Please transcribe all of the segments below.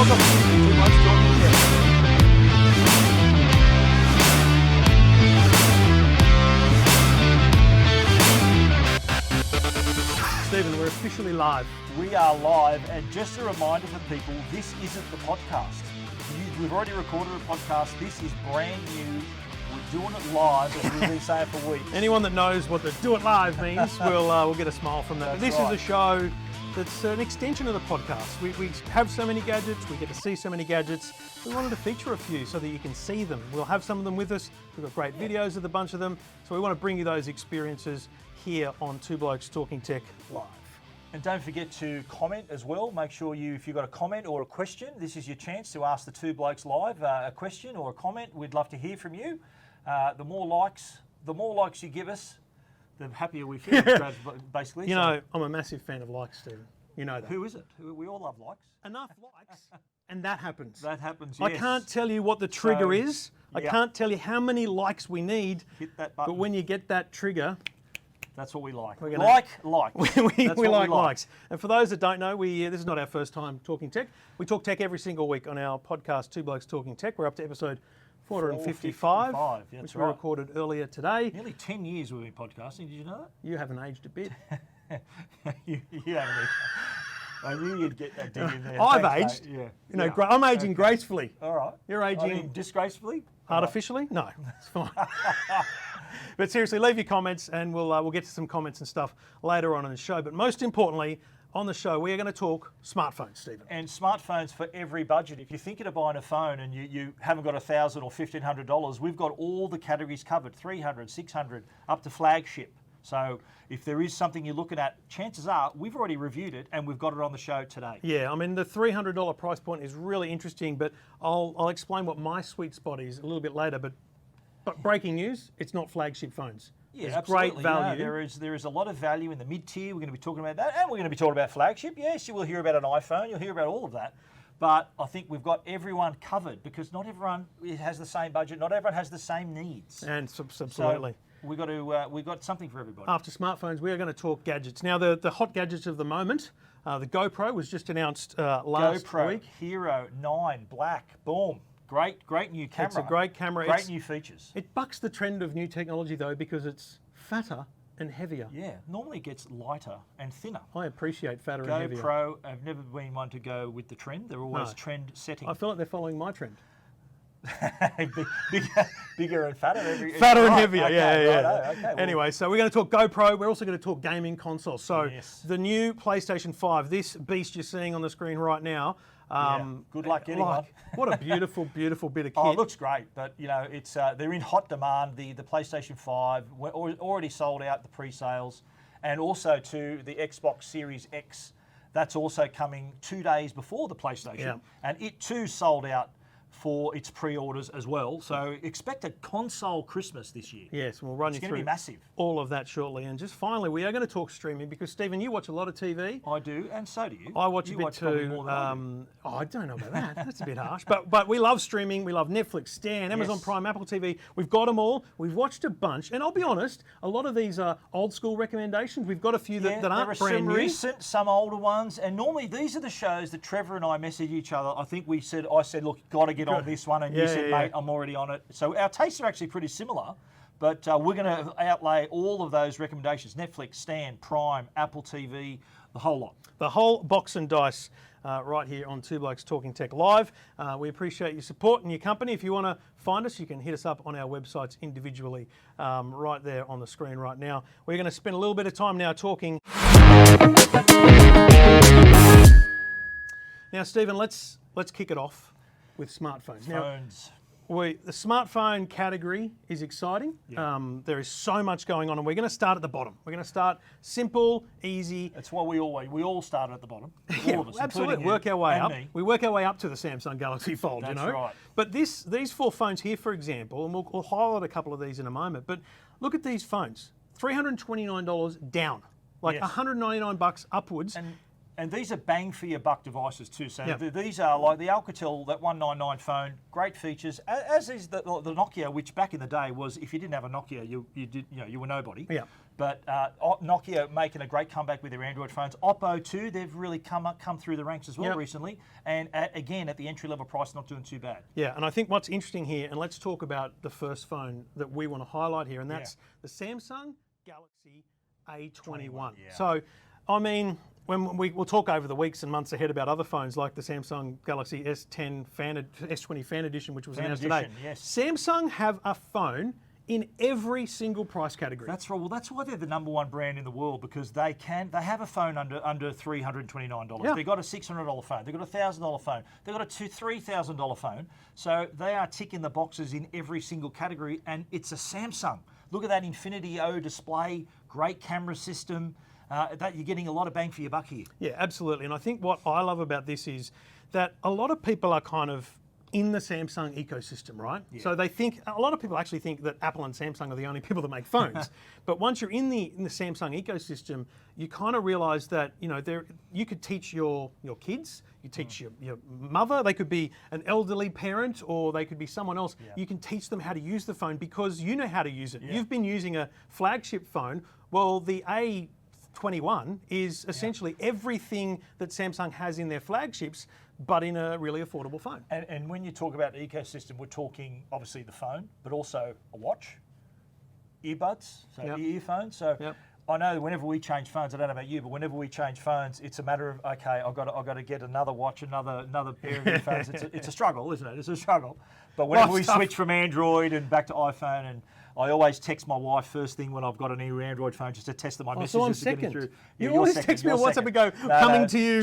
welcome to Two Blokes Talking Tech. Stephen, we're officially live. We are live, and just a reminder for people, this isn't the podcast. We've already recorded a podcast. This is brand new. We're doing it live, as we've been saying for weeks. Anyone that knows what the do it live means will get a smile from that. This is a show that's an extension of the podcast. We have so many gadgets, we get to see so many gadgets. We wanted to feature a few so that you can see them. We'll have some of them with us. We've got great videos of the bunch of them. So we want to bring you those experiences here on Two Blokes Talking Tech Live. And don't forget to comment as well. Make sure if you've got a comment or a question, this is your chance to ask the Two Blokes Live a question or a comment. We'd love to hear from you. The more likes you give us, the happier we feel, basically. You know, I'm a massive fan of likes, Stephen. You know that. Who is it? We all love likes. Enough likes, and that happens. That happens, yes. I can't tell you what the trigger is. I can't tell you how many likes we need. Hit that button. But when you get that trigger, that's what we like. We like. we like likes. And for those that don't know, this is not our first time talking tech. We talk tech every single week on our podcast, Two Blokes Talking Tech. We're up to episode 455, which we recorded earlier today. Nearly 10 years we've been podcasting. Did you know that? You haven't aged a bit. you haven't. I knew you'd get that dig in there. I've aged. Yeah. You know, I'm aging gracefully. All right. You're aging disgracefully? Artificially? No, it's fine. But seriously, leave your comments, and we'll get to some comments and stuff later on in the show. But most importantly, on the show, we are going to talk smartphones, Stephen. And smartphones for every budget. If you're thinking of buying a phone and you haven't got $1,000 or $1,500, we've got all the categories covered, 300, 600, up to flagship. So if there is something you're looking at, chances are we've already reviewed it and we've got it on the show today. Yeah, I mean, the $300 price point is really interesting, but I'll explain what my sweet spot is a little bit later. But breaking news, it's not flagship phones. Yeah, there's absolutely. Great value. No, there is a lot of value in the mid-tier. We're going to be talking about that, and we're going to be talking about flagship. Yes, you will hear about an iPhone. You'll hear about all of that. But I think we've got everyone covered because not everyone has the same budget. Not everyone has the same needs. And absolutely. So we've got something for everybody. After smartphones, we are going to talk gadgets. Now, the hot gadgets of the moment, the GoPro was just announced last week. Hero 9 Black, boom. Great new camera. It's a great camera. Great new features. It bucks the trend of new technology though because it's fatter and heavier. Yeah, normally it gets lighter and thinner. I appreciate fatter and heavier. GoPro have never been one to go with the trend. They're always trend setting. I feel like they're following my trend. bigger and fatter. Fatter and heavier, okay, yeah. Okay, well. Anyway, so we're going to talk GoPro. We're also going to talk gaming consoles. So the new PlayStation 5, this beast you're seeing on the screen right now. Good luck getting one. What a beautiful, beautiful bit of kit. Oh, it looks great, but you know it's they're in hot demand. The PlayStation 5 we're already sold out the pre-sales, and also to the Xbox Series X. That's also coming 2 days before the PlayStation, and it too sold out for its pre-orders as well. So expect a console Christmas this year. Yes, we'll run you through be massive. All of that shortly. And just finally, we are going to talk streaming because, Stephen, you watch a lot of TV. I do, and so do you. I watch a bit too. I don't know about that. That's a bit harsh. But we love streaming. We love Netflix, Stan, Amazon Prime, Apple TV. We've got them all. We've watched a bunch. And I'll be honest, a lot of these are old school recommendations. We've got a few that aren't brand new. Some recent, some older ones. And normally these are the shows that Trevor and I message each other. I think I said, look, got to get on this one. And you said, mate, I'm already on it. So our tastes are actually pretty similar, but we're going to outlay all of those recommendations. Netflix, Stan, Prime, Apple TV, the whole lot. The whole box and dice right here on Two Blokes Talking Tech Live. We appreciate your support and your company. If you want to find us, you can hit us up on our websites individually right there on the screen right now. We're going to spend a little bit of time now talking. Now, Stephen, let's kick it off with smartphones. Phones. Now, the smartphone category is exciting. Yeah. There is so much going on, and we're going to start at the bottom. We're going to start simple, easy. That's why we all started at the bottom. All of us, absolutely. Work our way up. Me. We work our way up to the Samsung Galaxy Fold. That's you know. Right. But these four phones here, for example, and we'll highlight a couple of these in a moment. But look at these phones. $329 down, like $199 upwards. And these are bang for your buck devices too. So Yep. these are like the Alcatel, that 199 phone, great features. As is the Nokia, which back in the day was, if you didn't have a Nokia, you were nobody. Yeah. But Nokia making a great comeback with their Android phones. Oppo too, they've really come through the ranks as well recently. And again, at the entry level price, not doing too bad. Yeah, and I think what's interesting here, and let's talk about the first phone that we want to highlight here, and that's the Samsung Galaxy A21. Yeah. So, I mean, when we'll talk over the weeks and months ahead about other phones like the Samsung Galaxy S20 Fan Edition, which was announced today. Yes. Samsung have a phone in every single price category. That's right. Well, that's why they're the #1 brand in the world, because they have a phone under $329. Yeah. They've got a $600 phone. They've got a $1,000 phone. They've got a $3,000 phone. So they are ticking the boxes in every single category, and it's a Samsung. Look at that Infinity O display, great camera system. That you're getting a lot of bang for your buck here. Yeah, absolutely. And I think what I love about this is that a lot of people are kind of in the Samsung ecosystem, right? Yeah. So they think, a lot of people actually think that Apple and Samsung are the only people that make phones. But once you're in the Samsung ecosystem, you kind of realize that, you know, you could teach your kids, you teach your mother, they could be an elderly parent, or they could be someone else. Yeah. You can teach them how to use the phone because you know how to use it. Yeah. You've been using a flagship phone. Well, the A21 is essentially everything that Samsung has in their flagships, but in a really affordable phone. And when you talk about the ecosystem, we're talking obviously the phone, but also a watch, earbuds, so earphones. So I know whenever we change phones, I don't know about you, but whenever we change phones, it's a matter of, okay, I've got to get another watch, another pair of earphones. It's a struggle, isn't it? It's a struggle. But whenever we switch from Android and back to iPhone, and I always text my wife first thing when I've got a new Android phone just to test that my messages so I'm are second. getting through. You always text me on WhatsApp and go, coming to you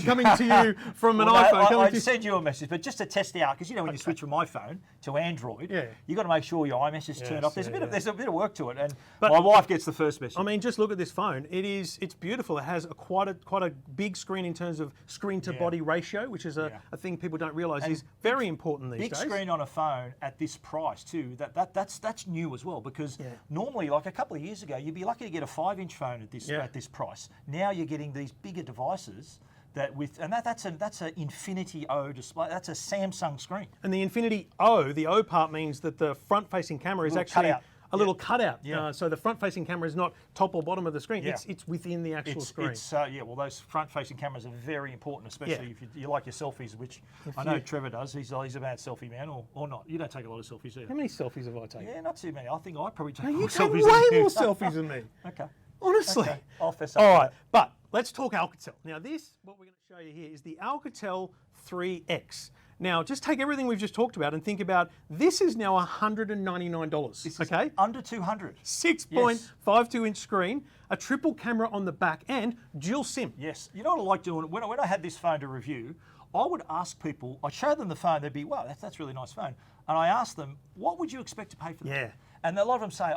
from an iPhone. I send you a message, but just to test out, because you know when you switch from iPhone to Android, you've got to make sure your iMessage is turned off. There's a bit of work to it, and my wife gets the first message. I mean, just look at this phone. It's beautiful. It has quite a big screen in terms of screen to body ratio, which is a thing people don't realise is very important these days. Big screen on a phone at this price too. That's new as well, because normally, like a couple of years ago, you'd be lucky to get a 5-inch phone at this price. Now you're getting these bigger devices that's an Infinity O display. That's a Samsung screen. And the Infinity O, the O part means that the front-facing camera is actually a little cutout. So the front-facing camera is not top or bottom of the screen. It's within the actual screen. Well, those front-facing cameras are very important, especially if you like your selfies, which I know Trevor does. He's a bad selfie man, or not. You don't take a lot of selfies, do you? How many selfies have I taken? Yeah, not too many. I think I probably take more selfies. You take way more selfies than me. Okay. Honestly. Okay. I'll fess up. All right, but let's talk Alcatel. Now what we're going to show you here is the Alcatel 3X. Now, just take everything we've just talked about and think about, this is now $199, this is under 200. 6.52-inch screen, a triple camera on the back, and dual SIM. Yes. You know what I like doing? When I had this phone to review, I would ask people, I'd show them the phone, they'd be, wow, that's a really nice phone. And I asked them, what would you expect to pay for that? Yeah. And a lot of them say,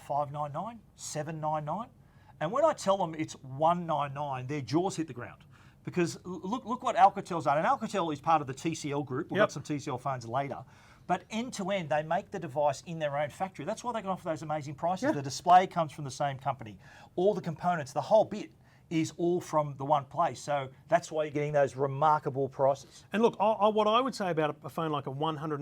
$599, $799. And when I tell them it's $199, their jaws hit the ground. Because look what Alcatel's done. And Alcatel is part of the TCL group. We've got some TCL phones later. But end-to-end, they make the device in their own factory. That's why they can offer those amazing prices. The display comes from the same company. All the components, the whole bit, is all from the one place. So that's why you're getting those remarkable prices. And look, what I would say about a phone like a $199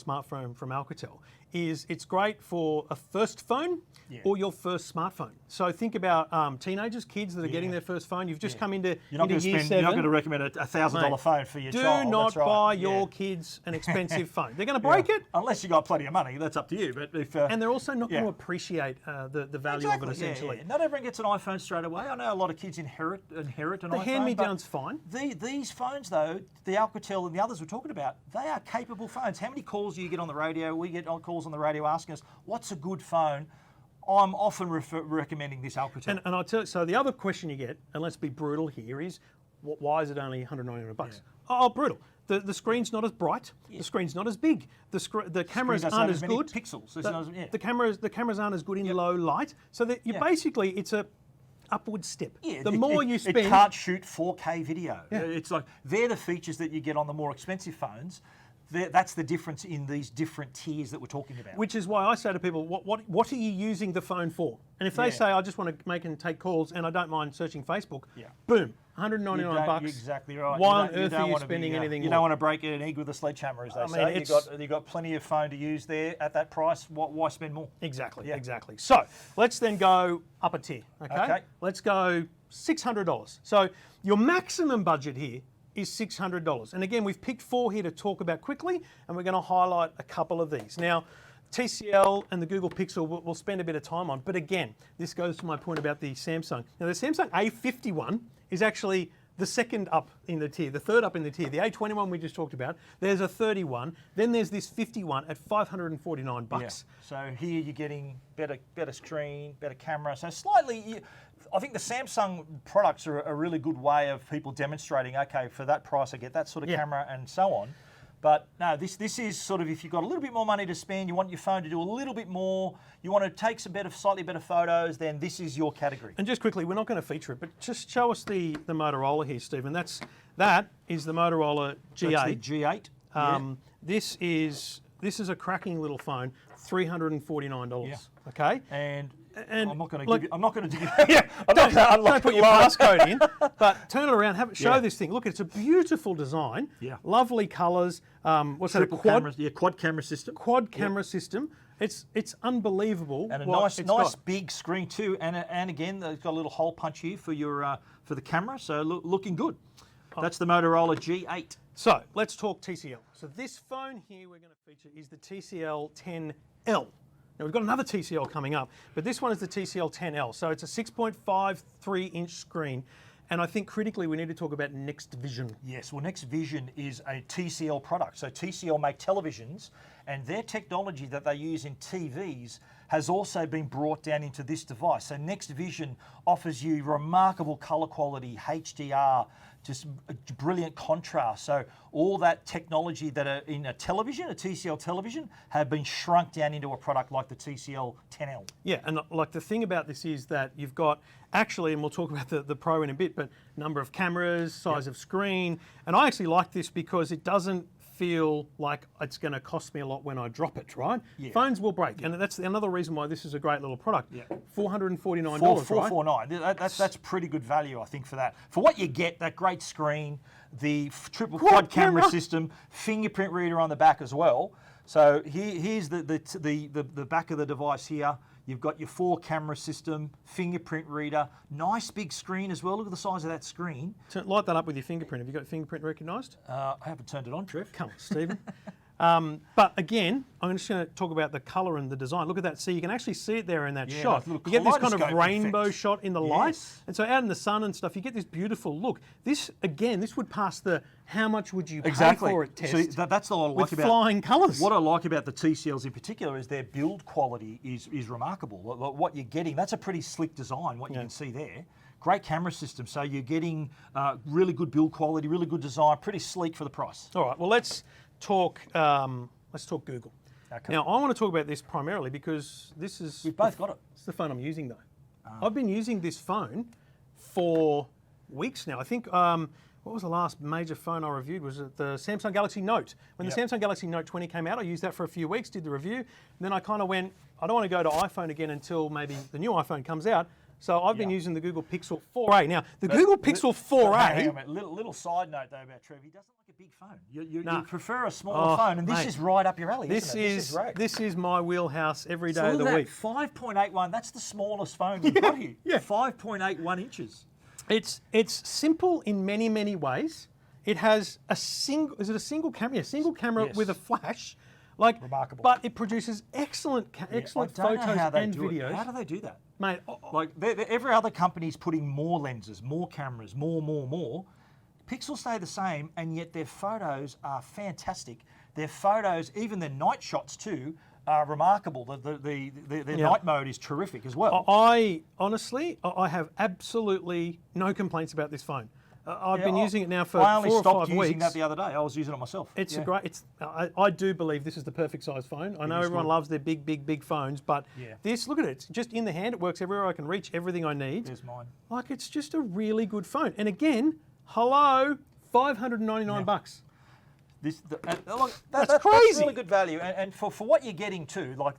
smartphone from Alcatel is it's great for a first phone or your first smartphone. So think about teenagers, kids that are getting their first phone. You've just come into year 7. You're not going to recommend a $1,000 phone for your child. Do not buy your kids an expensive phone. They're going to break it. Unless you've got plenty of money, that's up to you. But and they're also not going to appreciate the value of it, essentially. Not everyone gets an iPhone straight away. I know a lot of kids inherit an iPhone. The hand-me-down's fine. These phones, though, the Alcatel and the others we're talking about, they are capable phones. How many calls do you get on the radio? We get calls on the radio asking us, what's a good phone? I'm often recommending this Alcatel. And I'll tell you, so the other question you get, and let's be brutal here, is why is it only $199? Oh, brutal. The screen's not as bright. The screen's not as big. The cameras aren't as good. Pixels. The cameras aren't as good in low light. So that you basically, it's a upward step. The more you spend, it can't shoot 4K video. It's like they're the features that you get on the more expensive phones. that's the difference in these different tiers that we're talking about. Which is why I say to people, what are you using the phone for? And if they say, I just want to make and take calls and I don't mind searching Facebook, boom, $199. You're exactly right. Why on earth are you spending anything You more? don't want to break an egg with a sledgehammer, as they say. You've got plenty of phone to use there at that price. Why spend more? Exactly, exactly. So let's then go up a tier, okay? Let's go $600. So your maximum budget here is $600. And again, we've picked 4 here to talk about quickly, and we're going to highlight a couple of these. Now, TCL and the Google Pixel we'll spend a bit of time on, but again, this goes to my point about the Samsung. Now, the Samsung A51 is actually the second up in the tier, the third up in the tier. The A21 we just talked about, there's a 31, then there's this 51 at $549. Yeah. So here you're getting better screen, better camera. So slightly, I think the Samsung products are a really good way of people demonstrating, okay, for that price I get that sort of camera and so on. But no, this is sort of, if you've got a little bit more money to spend, you want your phone to do a little bit more, you want to take some slightly better photos, then this is your category. And just quickly, we're not going to feature it, but just show us the Motorola here, Stephen. That is the Motorola G8. That's the G8. This is a cracking little phone, $349. Yeah. Okay. And I'm not going to look, give you. I'm not going to give you. Don't put your passcode in. But turn it around. Show this thing. Look, it's a beautiful design. Yeah. Lovely colours. What's that? Triple cameras. Yeah, quad camera system. Quad camera system. It's unbelievable. And a nice big screen too. And again, it's got a little hole punch here for your for the camera. So looking good. That's the Motorola G8. So let's talk TCL. So this phone here we're going to feature is the TCL 10L. Now we've got another TCL coming up, but this one is the TCL 10L. So it's a 6.53-inch screen. And I think critically we need to talk about NXTVision. Yes, well NXTVision is a TCL product. So TCL make televisions, and their technology that they use in TVs has also been brought down into this device. So NXTVision offers you remarkable color quality, HDR, just brilliant contrast. So all that technology that are in a television, a TCL television, have been shrunk down into a product like the TCL 10L. Yeah, and like the thing about this is that you've got actually, and we'll talk about the Pro in a bit, but number of cameras, size of screen, and I actually like this because it doesn't feel like it's going to cost me a lot when I drop it, right? Yeah. Phones will break, and that's another reason why this is a great little product. Yeah. $449, $449. Right? That's pretty good value, I think, for that. For what you get, that great screen, the triple quad camera system, fingerprint reader on the back as well. So here's the back of the device here. You've got your 4-camera system, fingerprint reader, nice big screen as well. Look at the size of that screen. Light that up with your fingerprint. Have you got fingerprint recognised? I haven't turned it on, Trev. Come on, Stephen. But again, I'm just going to talk about the colour and the design. Look at that. See, you can actually see it there in that shot. You get this kind of rainbow shot in the light. And so out in the sun and stuff, you get this beautiful look. This, again, this would pass the how much would you pay for it test. So that's all I like with flying colours. What I like about the TCLs in particular is their build quality is remarkable. What you're getting, that's a pretty slick design, what you can see there. Great camera system, so you're getting really good build quality, really good design, pretty sleek for the price. All right, well let's talk Google. Okay. Now I want to talk about this primarily because this is we've both got it. It's the phone I'm using though. I've been using this phone for weeks now. I think what was the last major phone I reviewed? Was it the Samsung Galaxy Note? When the Samsung Galaxy Note 20 came out, I used that for a few weeks, did the review, and then I kind of went, I don't want to go to iPhone again until maybe the new iPhone comes out. So I've been using the Google Pixel 4a. Now, the Google Pixel 4a... Hang on a minute. Little side note, though, about Trev. He doesn't like a big phone. You prefer a smaller phone, and this is right up your alley, isn't it? This is my wheelhouse every day of the week. 5.81, that's the smallest phone you've got here. 5.81 inches. It's simple in many, many ways. It has a single... Is it a single camera? Yeah, single camera with a flash. Like, remarkable. But it produces excellent photos and videos. How do they do that? Mate, like every other company's putting more lenses, more cameras, more. Pixels stay the same, and yet their photos are fantastic. Their photos, even their night shots too, are remarkable. The night mode is terrific as well. I honestly have absolutely no complaints about this phone. I've been using it now for 4 or 5 weeks. I only stopped using that the other day. I was using it myself. It's a great. I do believe this is the perfect size phone. I know everyone loves their big phones, but this, look at it. It's just in the hand. It works everywhere. I can reach everything I need. There's mine. Like, it's just a really good phone. And again, hello, $599. That's crazy. That's really good value, and for what you're getting too, like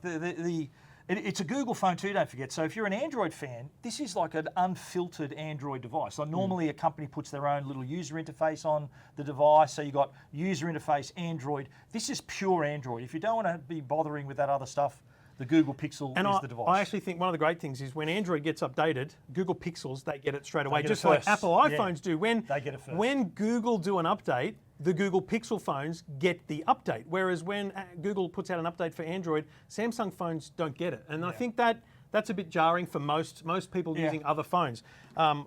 it's a Google phone too, don't forget. So if you're an Android fan, this is like an unfiltered Android device. Like normally a company puts their own little user interface on the device. So you got user interface, Android. This is pure Android. If you don't want to be bothering with that other stuff, the Google Pixel is the device. I actually think one of the great things is when Android gets updated, Google Pixels, they get it straight away. Just like Apple iPhones do. They get it first. When Google do an update, the Google Pixel phones get the update. Whereas when Google puts out an update for Android, Samsung phones don't get it. And I think that's a bit jarring for most people using other phones.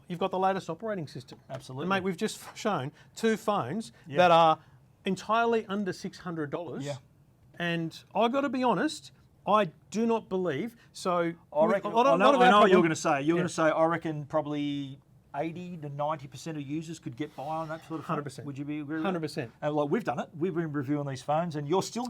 You've got the latest operating system. Absolutely. And mate, we've just shown 2 phones that are entirely under $600. Yeah. And I got to be honest, I do not believe. So I reckon, I know what you're going to say. You're going to say, I reckon probably 80 to 90% of users could get by on that sort of phone. 100%. Would you be agree with 100%. that? And like we've done it. We've been reviewing these phones, and you're still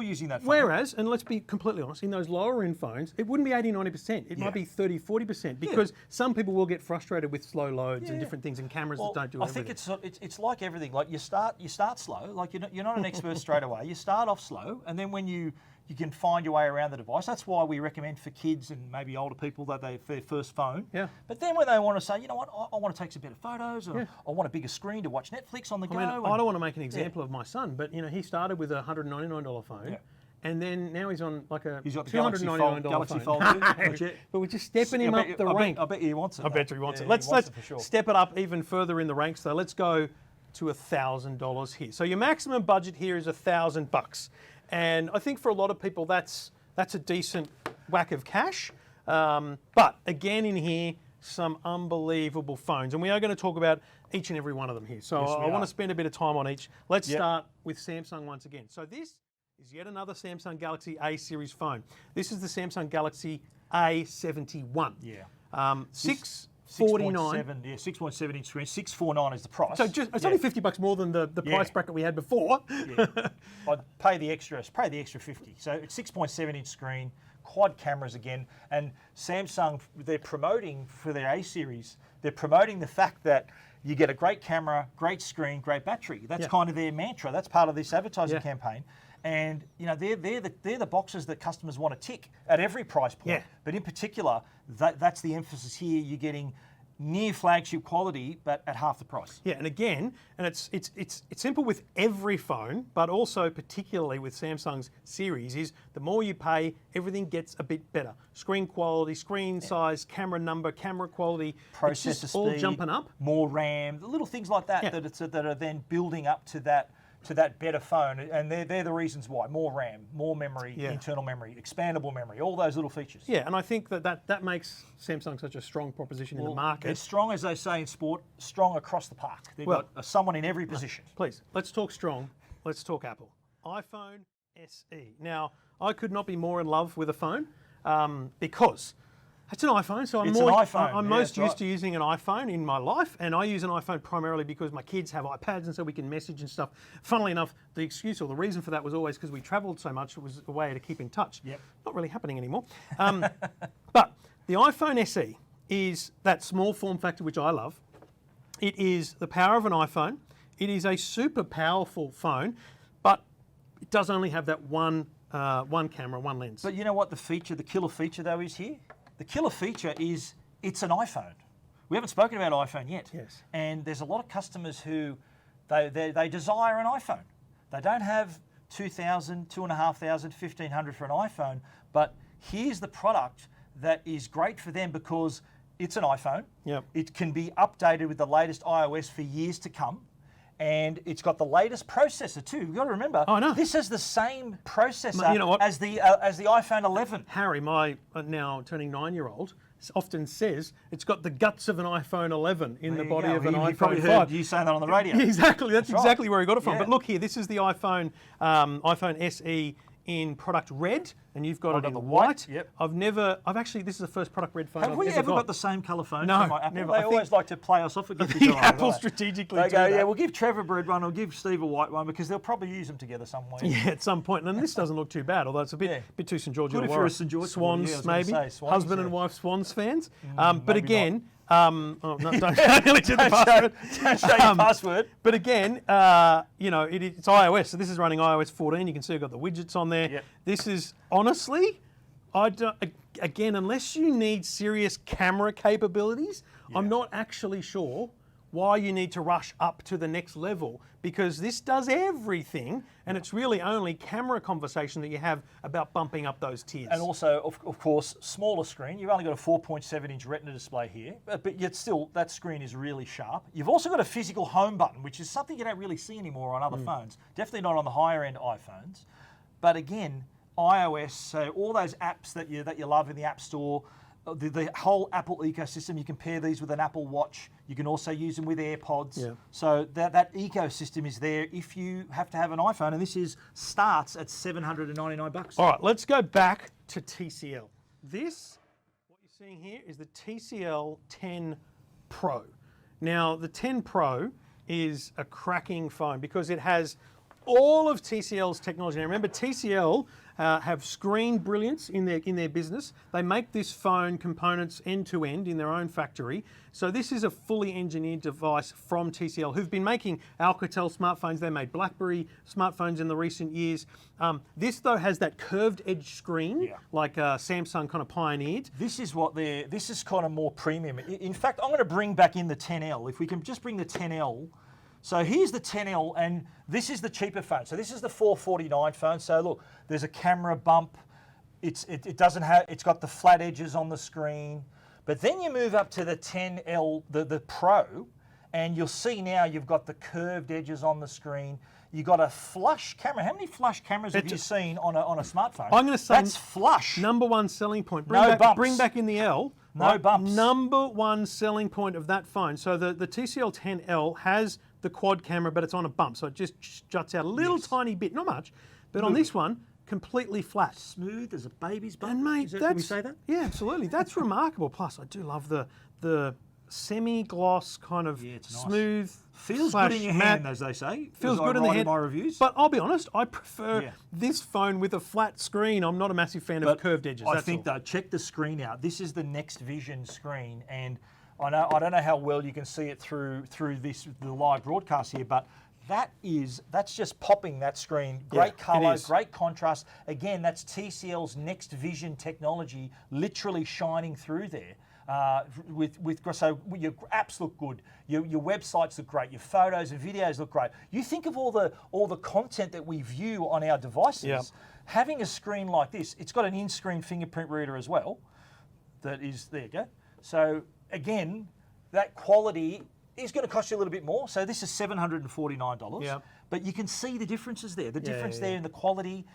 using that phone. Whereas, and let's be completely honest, in those lower end phones, it wouldn't be 80, 90%. It might be 30, 40% because some people will get frustrated with slow loads and different things and cameras that don't do everything. I think it's like everything. Like you start slow. Like you're not an expert straight away. You start off slow, and then when you can find your way around the device. That's why we recommend for kids and maybe older people that their first phone. Yeah. But then when they want to say, you know what, I want to take some better photos, or I want a bigger screen to watch Netflix on the go. I don't want to make an example of my son, but he started with a $199 phone. Yeah. And then now he's on like a $299 Galaxy phone. Fold. But we're just stepping him up the rank. I bet he wants it. I bet he wants it. Let's step it up even further in the ranks though. Let's go to $1,000 here. So your maximum budget here is $1,000. And I think for a lot of people, that's a decent whack of cash. But again, in here, some unbelievable phones. And we are going to talk about each and every one of them here. So I want to spend a bit of time on each. Let's start with Samsung once again. So this is yet another Samsung Galaxy A series phone. This is the Samsung Galaxy A71. Yeah. 649. 6.7 inch screen. 649 is the price. So it's only $50 more than the price bracket we had before. I'd pay the extra 50. So it's 6.7 inch screen, quad cameras again, and Samsung, they're promoting for their A series, they're promoting the fact that you get a great camera, great screen, great battery. That's kind of their mantra. That's part of this advertising campaign. And they're the boxes that customers want to tick at every price point. Yeah. But in particular, that's the emphasis here. You're getting near flagship quality, but at half the price. Yeah, and again, and it's simple with every phone, but also particularly with Samsung's series, is the more you pay, everything gets a bit better. Screen quality, screen size, camera number, camera quality, processor speed, all jumping up. More RAM, little things like that that are then building up to that better phone, and they're the reasons why. More RAM, more memory, internal memory, expandable memory, all those little features. Yeah, and I think that makes Samsung such a strong proposition in the market. It's strong, as they say in sport, strong across the park. They've got someone in every position. Please, let's talk strong. Let's talk Apple. iPhone SE. Now, I could not be more in love with a phone because it's an iPhone, so I'm most used to using an iPhone in my life, and I use an iPhone primarily because my kids have iPads, and so we can message and stuff. Funnily enough, the excuse or the reason for that was always because we travelled so much. It was a way to keep in touch. Yep. Not really happening anymore. But the iPhone SE is that small form factor which I love. It is the power of an iPhone. It is a super powerful phone, but it does only have that one camera, one lens. But you know what the killer feature though is here? The killer feature is it's an iPhone. We haven't spoken about iPhone yet. Yes. And there's a lot of customers who they desire an iPhone. They don't have $2,000, $2,500, $1,500 for an iPhone, but here's the product that is great for them because it's an iPhone. Yep. It can be updated with the latest iOS for years to come. And it's got the latest processor too. You've got to remember, this has the same processor as the iPhone 11. Harry, my now turning 9-year-old, often says it's got the guts of an iPhone 11 in the body of an iPhone 5. He probably heard you saying that on the radio. Exactly, that's exactly where he got it from. But look here, this is the iPhone SE in product red, and you've got it in the white. Yep. This is the first product red phone I've ever got. Have we ever got the same colour phone? No, never. They always like to play us off against each other. Apple strategically do that. We'll give Trevor a red one, or give Steve a white one, because they'll probably use them together somewhere. Yeah, at some point. And this doesn't look too bad, although it's a bit too St George Illawarra. Good if you're a St George Swans, maybe. Husband and wife Swans fans. But again, Oh, no, don't enter the password. Don't show your password. But again, it's iOS, so this is running iOS 14. You can see I've got the widgets on there. Yep. This is, honestly, again, unless you need serious camera capabilities, I'm not actually sure why you need to rush up to the next level, because this does everything, and it's really only camera conversation that you have about bumping up those tiers. And also, of course, smaller screen. You've only got a 4.7-inch Retina display here, but yet still, that screen is really sharp. You've also got a physical home button, which is something you don't really see anymore on other phones. Definitely not on the higher-end iPhones. But again, iOS, so all those apps that you love in the App Store, the whole Apple ecosystem, you can pair these with an Apple Watch. You can also use them with AirPods. Yeah. So that ecosystem is there if you have to have an iPhone, and this starts at $799. All right, let's go back to TCL. This, what you're seeing here, is the TCL 10 Pro. Now, the 10 Pro is a cracking phone because it has all of TCL's technology. Now, remember, TCL have screen brilliance in their business. They make this phone components end to end in their own factory. So this is a fully engineered device from TCL, who've been making Alcatel smartphones. They made BlackBerry smartphones in the recent years. This though has that curved edge screen, like Samsung kind of pioneered. This is kind of more premium. In fact, I'm going to bring back in the 10L. If we can just bring the 10L. So here's the 10L, and this is the cheaper phone. So this is the $449 phone. So look, there's a camera bump. It's got the flat edges on the screen. But then you move up to the 10L, the Pro, and you'll see now you've got the curved edges on the screen. You've got a flush camera. How many flush cameras have you seen on a smartphone? I'm going to say that's flush. Number one selling point. Bring back in the L. No bumps. Number one selling point of that phone. So the TCL 10L has the quad camera, but it's on a bump, so it just juts out a little tiny bit, not much. But on this one, completely flat, smooth as a baby's bum. And mate, can we say that? Yeah, absolutely. That's remarkable. Plus, I do love the semi-gloss kind of smooth. Feels good in your hand, as they say. Feels good in the hand. My reviews. But I'll be honest, I prefer this phone with a flat screen. I'm not a massive fan of curved edges. I think though, check the screen out. This is the NXTVision screen, and I don't know how well you can see it through the live broadcast here, but that's just popping that screen. Great colour, great contrast. Again, that's TCL's NXTVision technology literally shining through there. So your apps look good, your websites look great, your photos and videos look great. You think of all the content that we view on our devices. Having a screen like this, it's got an in-screen fingerprint reader as well. There you go. So again, that quality is going to cost you a little bit more. So this is $749. Yeah. But you can see the differences there. The difference there in the quality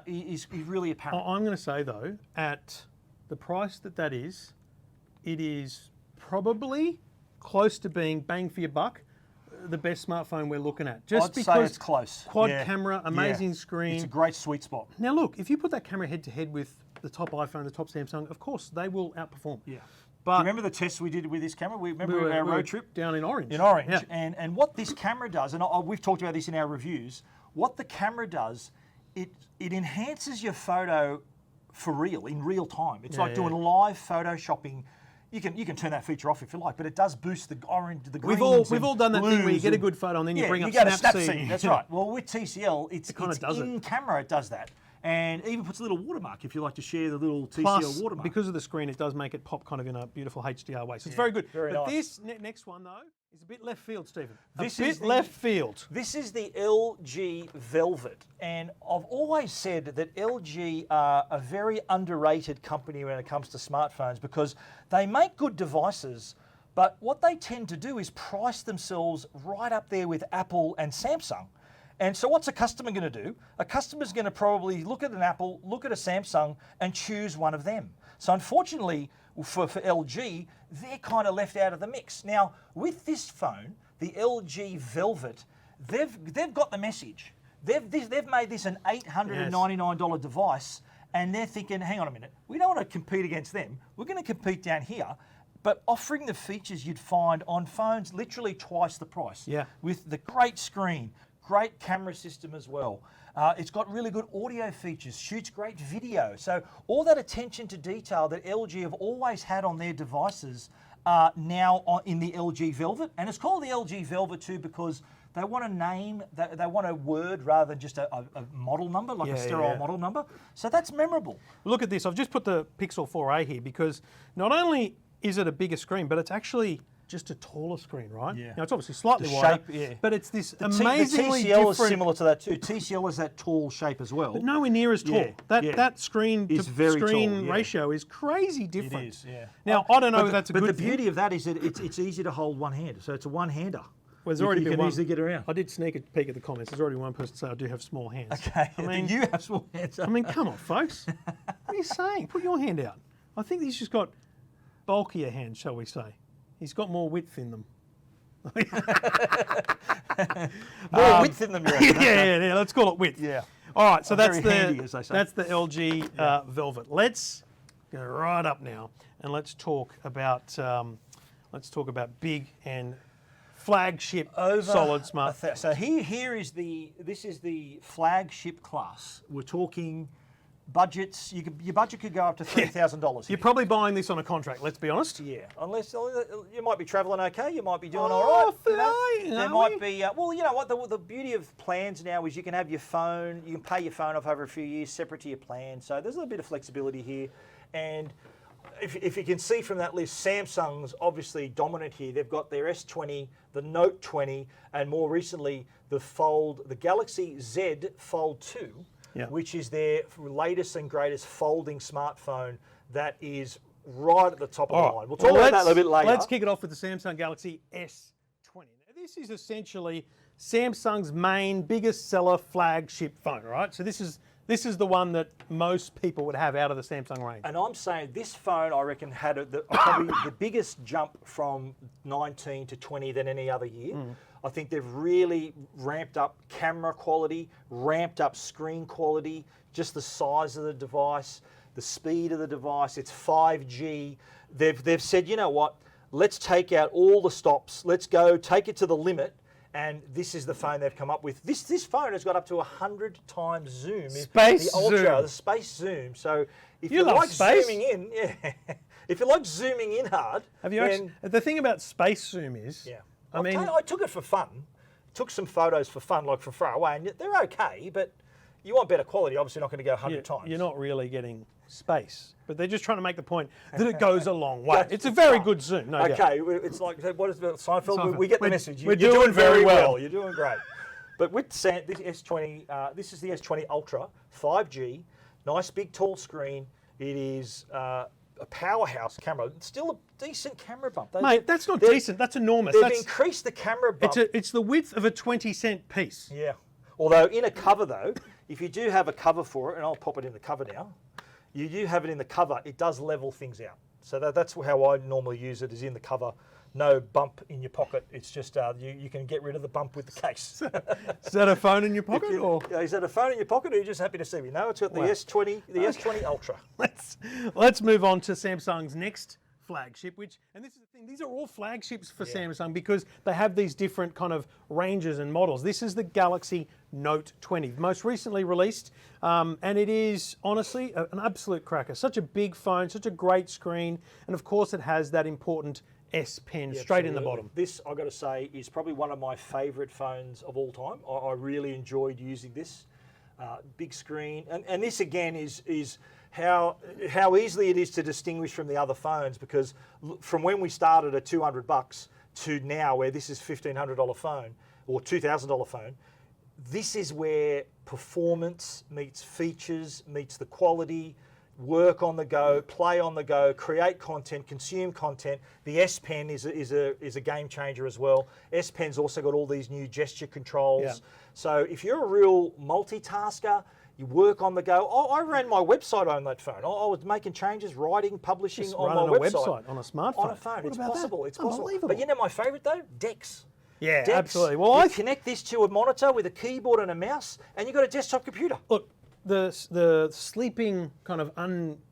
is really apparent. I'm going to say though, at the price that is, it is probably close to being bang for your buck, the best smartphone we're looking at. I'd say it's close. Quad camera, amazing screen. It's a great sweet spot. Now look, if you put that camera head to head with the top iPhone, the top Samsung, of course they will outperform. Yeah. But do you remember the tests we did with this camera? We remember our road trip down in Orange. And what this camera does, and we've talked about this in our reviews. What the camera does, it enhances your photo for real, in real time. It's like doing live photoshopping. You can turn that feature off if you like, but it does boost the orange, the greens. We've all done that thing where you get a good photo and then you bring up Snapseed. That's right. Well, with TCL, it's in camera. It does that. And even puts a little watermark if you like to share the little TCL watermark. Because of the screen, it does make it pop kind of in a beautiful HDR way. So it's very good. Very nice. This next one, though, is a bit left field, Stephen. Left field. This is the LG Velvet. And I've always said that LG are a very underrated company when it comes to smartphones because they make good devices, but what they tend to do is price themselves right up there with Apple and Samsung. And so what's a customer going to do? A customer's going to probably look at an Apple, look at a Samsung, and choose one of them. So unfortunately, for LG, they're kind of left out of the mix. Now, with this phone, the LG Velvet, they've got the message. They've made this an $899 device, and they're thinking, hang on a minute, we don't want to compete against them. We're going to compete down here, but offering the features you'd find on phones literally twice the price. Yeah. With the great screen, great camera system as well. It's got really good audio features, shoots great video. So all that attention to detail that LG have always had on their devices now in the LG Velvet, and it's called the LG Velvet too because they want a name, they want a word rather than just a model number, like a sterile model number. So that's memorable. Look at this. I've just put the Pixel 4a here because not only is it a bigger screen, but it's actually just a taller screen, right? Yeah. Now it's obviously slightly The wider, shape, but it's this the amazingly TCL different. is similar to that too. TCL is that tall shape as well. But nowhere near as tall. That screen to very screen tall, ratio is crazy different. It is, yeah. Now I don't know if that's a good But the thing. beauty of that is that it's easy to hold one hand, so it's a one-hander. Well, there's already you been can one. easily get around. I did sneak a peek at the comments. There's already one person saying I do have small hands. Okay, I mean, you have small hands. I mean, come on, folks. What are you saying? Put your hand out. I think he's just got bulkier hands, shall we say? He's got more width in them. More width in them, you reckon? yeah. Let's call it width. Yeah. All right, so that's very handy, as they say. that's the LG Velvet. Let's go right up now and let's talk about big and flagship solid smart. So this is the flagship class. We're talking budgets. Your budget could go up to $3,000. You're probably buying this on a contract. Let's be honest. Yeah, unless you might be travelling okay, you might be doing all right. There might be. Well, you know what? The beauty of plans now is you can have your phone. You can pay your phone off over a few years, separate to your plan. So there's a little bit of flexibility here, and if you can see from that list, Samsung's obviously dominant here. They've got their S20, the Note 20, and more recently the Galaxy Z Fold 2. Yeah. Which is their latest and greatest folding smartphone that is right at the top of the line. We'll talk about that a little bit later. Let's kick it off with the Samsung Galaxy S20. Now, this is essentially Samsung's main, biggest seller flagship phone, right? So this is the one that most people would have out of the Samsung range. And I'm saying this phone, I reckon, had probably the biggest jump from 19 to 20 than any other year. I think they've really ramped up camera quality, ramped up screen quality, just the size of the device, the speed of the device. It's 5G. They've said, you know what? Let's take out all the stops. Let's go take it to the limit. And this is the phone they've come up with. This phone has got up to 100 times zoom. Space the Ultra, zoom. The space zoom. So if You you love like space. zooming in, if you like zooming in hard, Have you actually, the thing about space zoom is, I took it for fun. Took some photos for fun, like from far away, and they're okay, but you want better quality. Obviously, not going to go 100 times. you're not really getting space. But they're just trying to make the point that it goes a long way. It's a very good zoom, no doubt. Okay, it's like, what is it, Seinfeld? We get the message. We're You're doing very well. You're doing great. But with this S20, this is the S20 Ultra, 5G, nice big tall screen. It is a powerhouse camera. It's still a decent camera bump. Mate, that's not decent. That's enormous. They've increased the camera bump. It's the width of a 20-cent piece. Yeah. Although in a cover though, if you do have a cover for it, and I'll pop it in the cover now, you do have it in the cover, it does level things out. So that's how I normally use it, is in the cover. No bump in your pocket. It's just you can get rid of the bump with the case. Is that a phone in your pocket? Is that a phone in your pocket, or are you just happy to see me? No, it's got the S20, S20 Ultra. Let's move on to Samsung's next flagship, and this is the thing, these are all flagships for Samsung because they have these different kind of ranges and models. This is the Galaxy Note 20, most recently released, and it is honestly an absolute cracker. Such a big phone, such a great screen, and of course it has that important S Pen straight in the bottom. This, I've got to say, is probably one of my favourite phones of all time. I really enjoyed using this. Big screen, and this again is how easily it is to distinguish from the other phones, because from when we started at $200 to now, where this is $1,500 phone or $2,000 phone, this is where performance meets features, meets the quality, work on the go, play on the go, create content, consume content. The S Pen is a game changer as well. S Pen's also got all these new gesture controls. Yeah. So if you're a real multitasker, you work on the go. I ran my website on that phone. I was making changes, writing, publishing Just on running my website. on a smartphone. On a phone. What It's about possible. that? It's possible. Unbelievable. But you know my favourite though? Dex. Yeah, Dex. absolutely. Well, you connect this to a monitor with a keyboard and a mouse, and you've got a desktop computer. Look, the sleeping kind of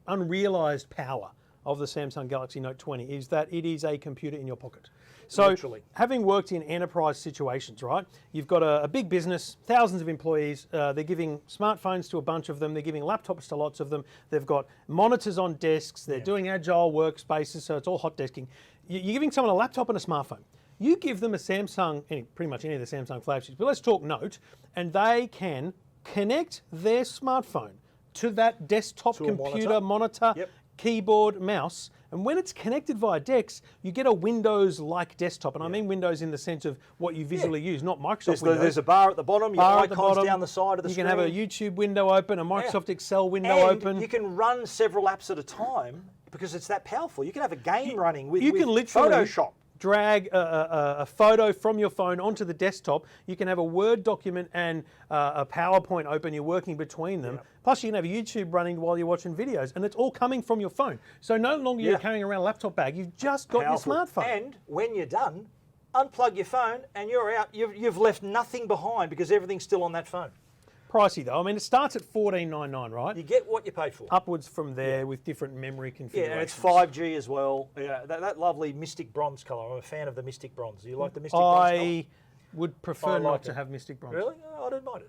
unrealized power of the Samsung Galaxy Note 20 is that it is a computer in your pocket. So Literally. Having worked in enterprise situations, right, you've got a big business, thousands of employees, they're giving smartphones to a bunch of them, they're giving laptops to lots of them, they've got monitors on desks, they're doing agile workspaces, so it's all hot desking. you're giving someone a laptop and a smartphone. You give them a Samsung, pretty much any of the Samsung flagships, but let's talk Note, and they can connect their smartphone to that desktop computer monitor, keyboard, mouse, and when it's connected via DeX, you get a Windows-like desktop, and I mean Windows in the sense of what you visually use, not Microsoft Windows. There's a bar at the bottom, your icons down the side of the screen. You can have a YouTube window open, a Microsoft Excel window open. You can run several apps at a time because it's that powerful. You can have a game running with literally Photoshop. Drag a photo from your phone onto the desktop. You can have a Word document and a PowerPoint open. You're working between them. Plus, you can have YouTube running while you're watching videos, and it's all coming from your phone. So no longer you're carrying around a laptop bag. You've just got your smartphone. And when you're done, unplug your phone, and you're out. You've left nothing behind because everything's still on that phone. Pricey though. I mean, it starts at $14.99, right? You get what you pay for. Upwards from there with different memory configurations. Yeah, and it's 5G as well. Yeah, that lovely Mystic Bronze colour. I'm a fan of the Mystic Bronze. Do you like the Mystic Bronze colour? I would prefer not to have Mystic Bronze. Really? I didn't mind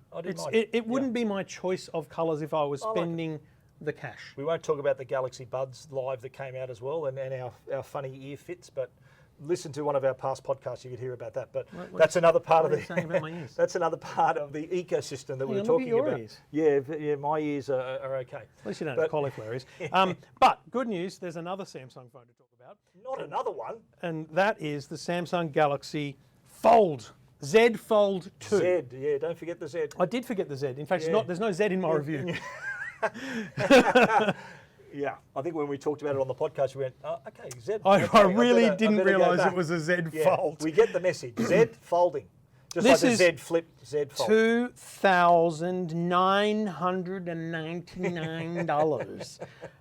it. It wouldn't be my choice of colours if I was spending the cash. We won't talk about the Galaxy Buds Live that came out as well and our funny ear fits, but listen to one of our past podcasts, you could hear about that. But that's another part of the that's another part of the ecosystem that we're talking about. Ears. Yeah, my ears are okay. At least you don't have cauliflower ears. But good news, there's another Samsung phone to talk about. Not another one. And that is the Samsung Galaxy Fold. Z Fold 2. Z, yeah, don't forget the Z. I did forget the Z. In fact, there's no Z in my review. Yeah, I think when we talked about it on the podcast, we went, oh, okay, Z. I really didn't realise it was a Z Fold. We get the message. Z folding. Just like the Z Flip, Z Fold. $2,999.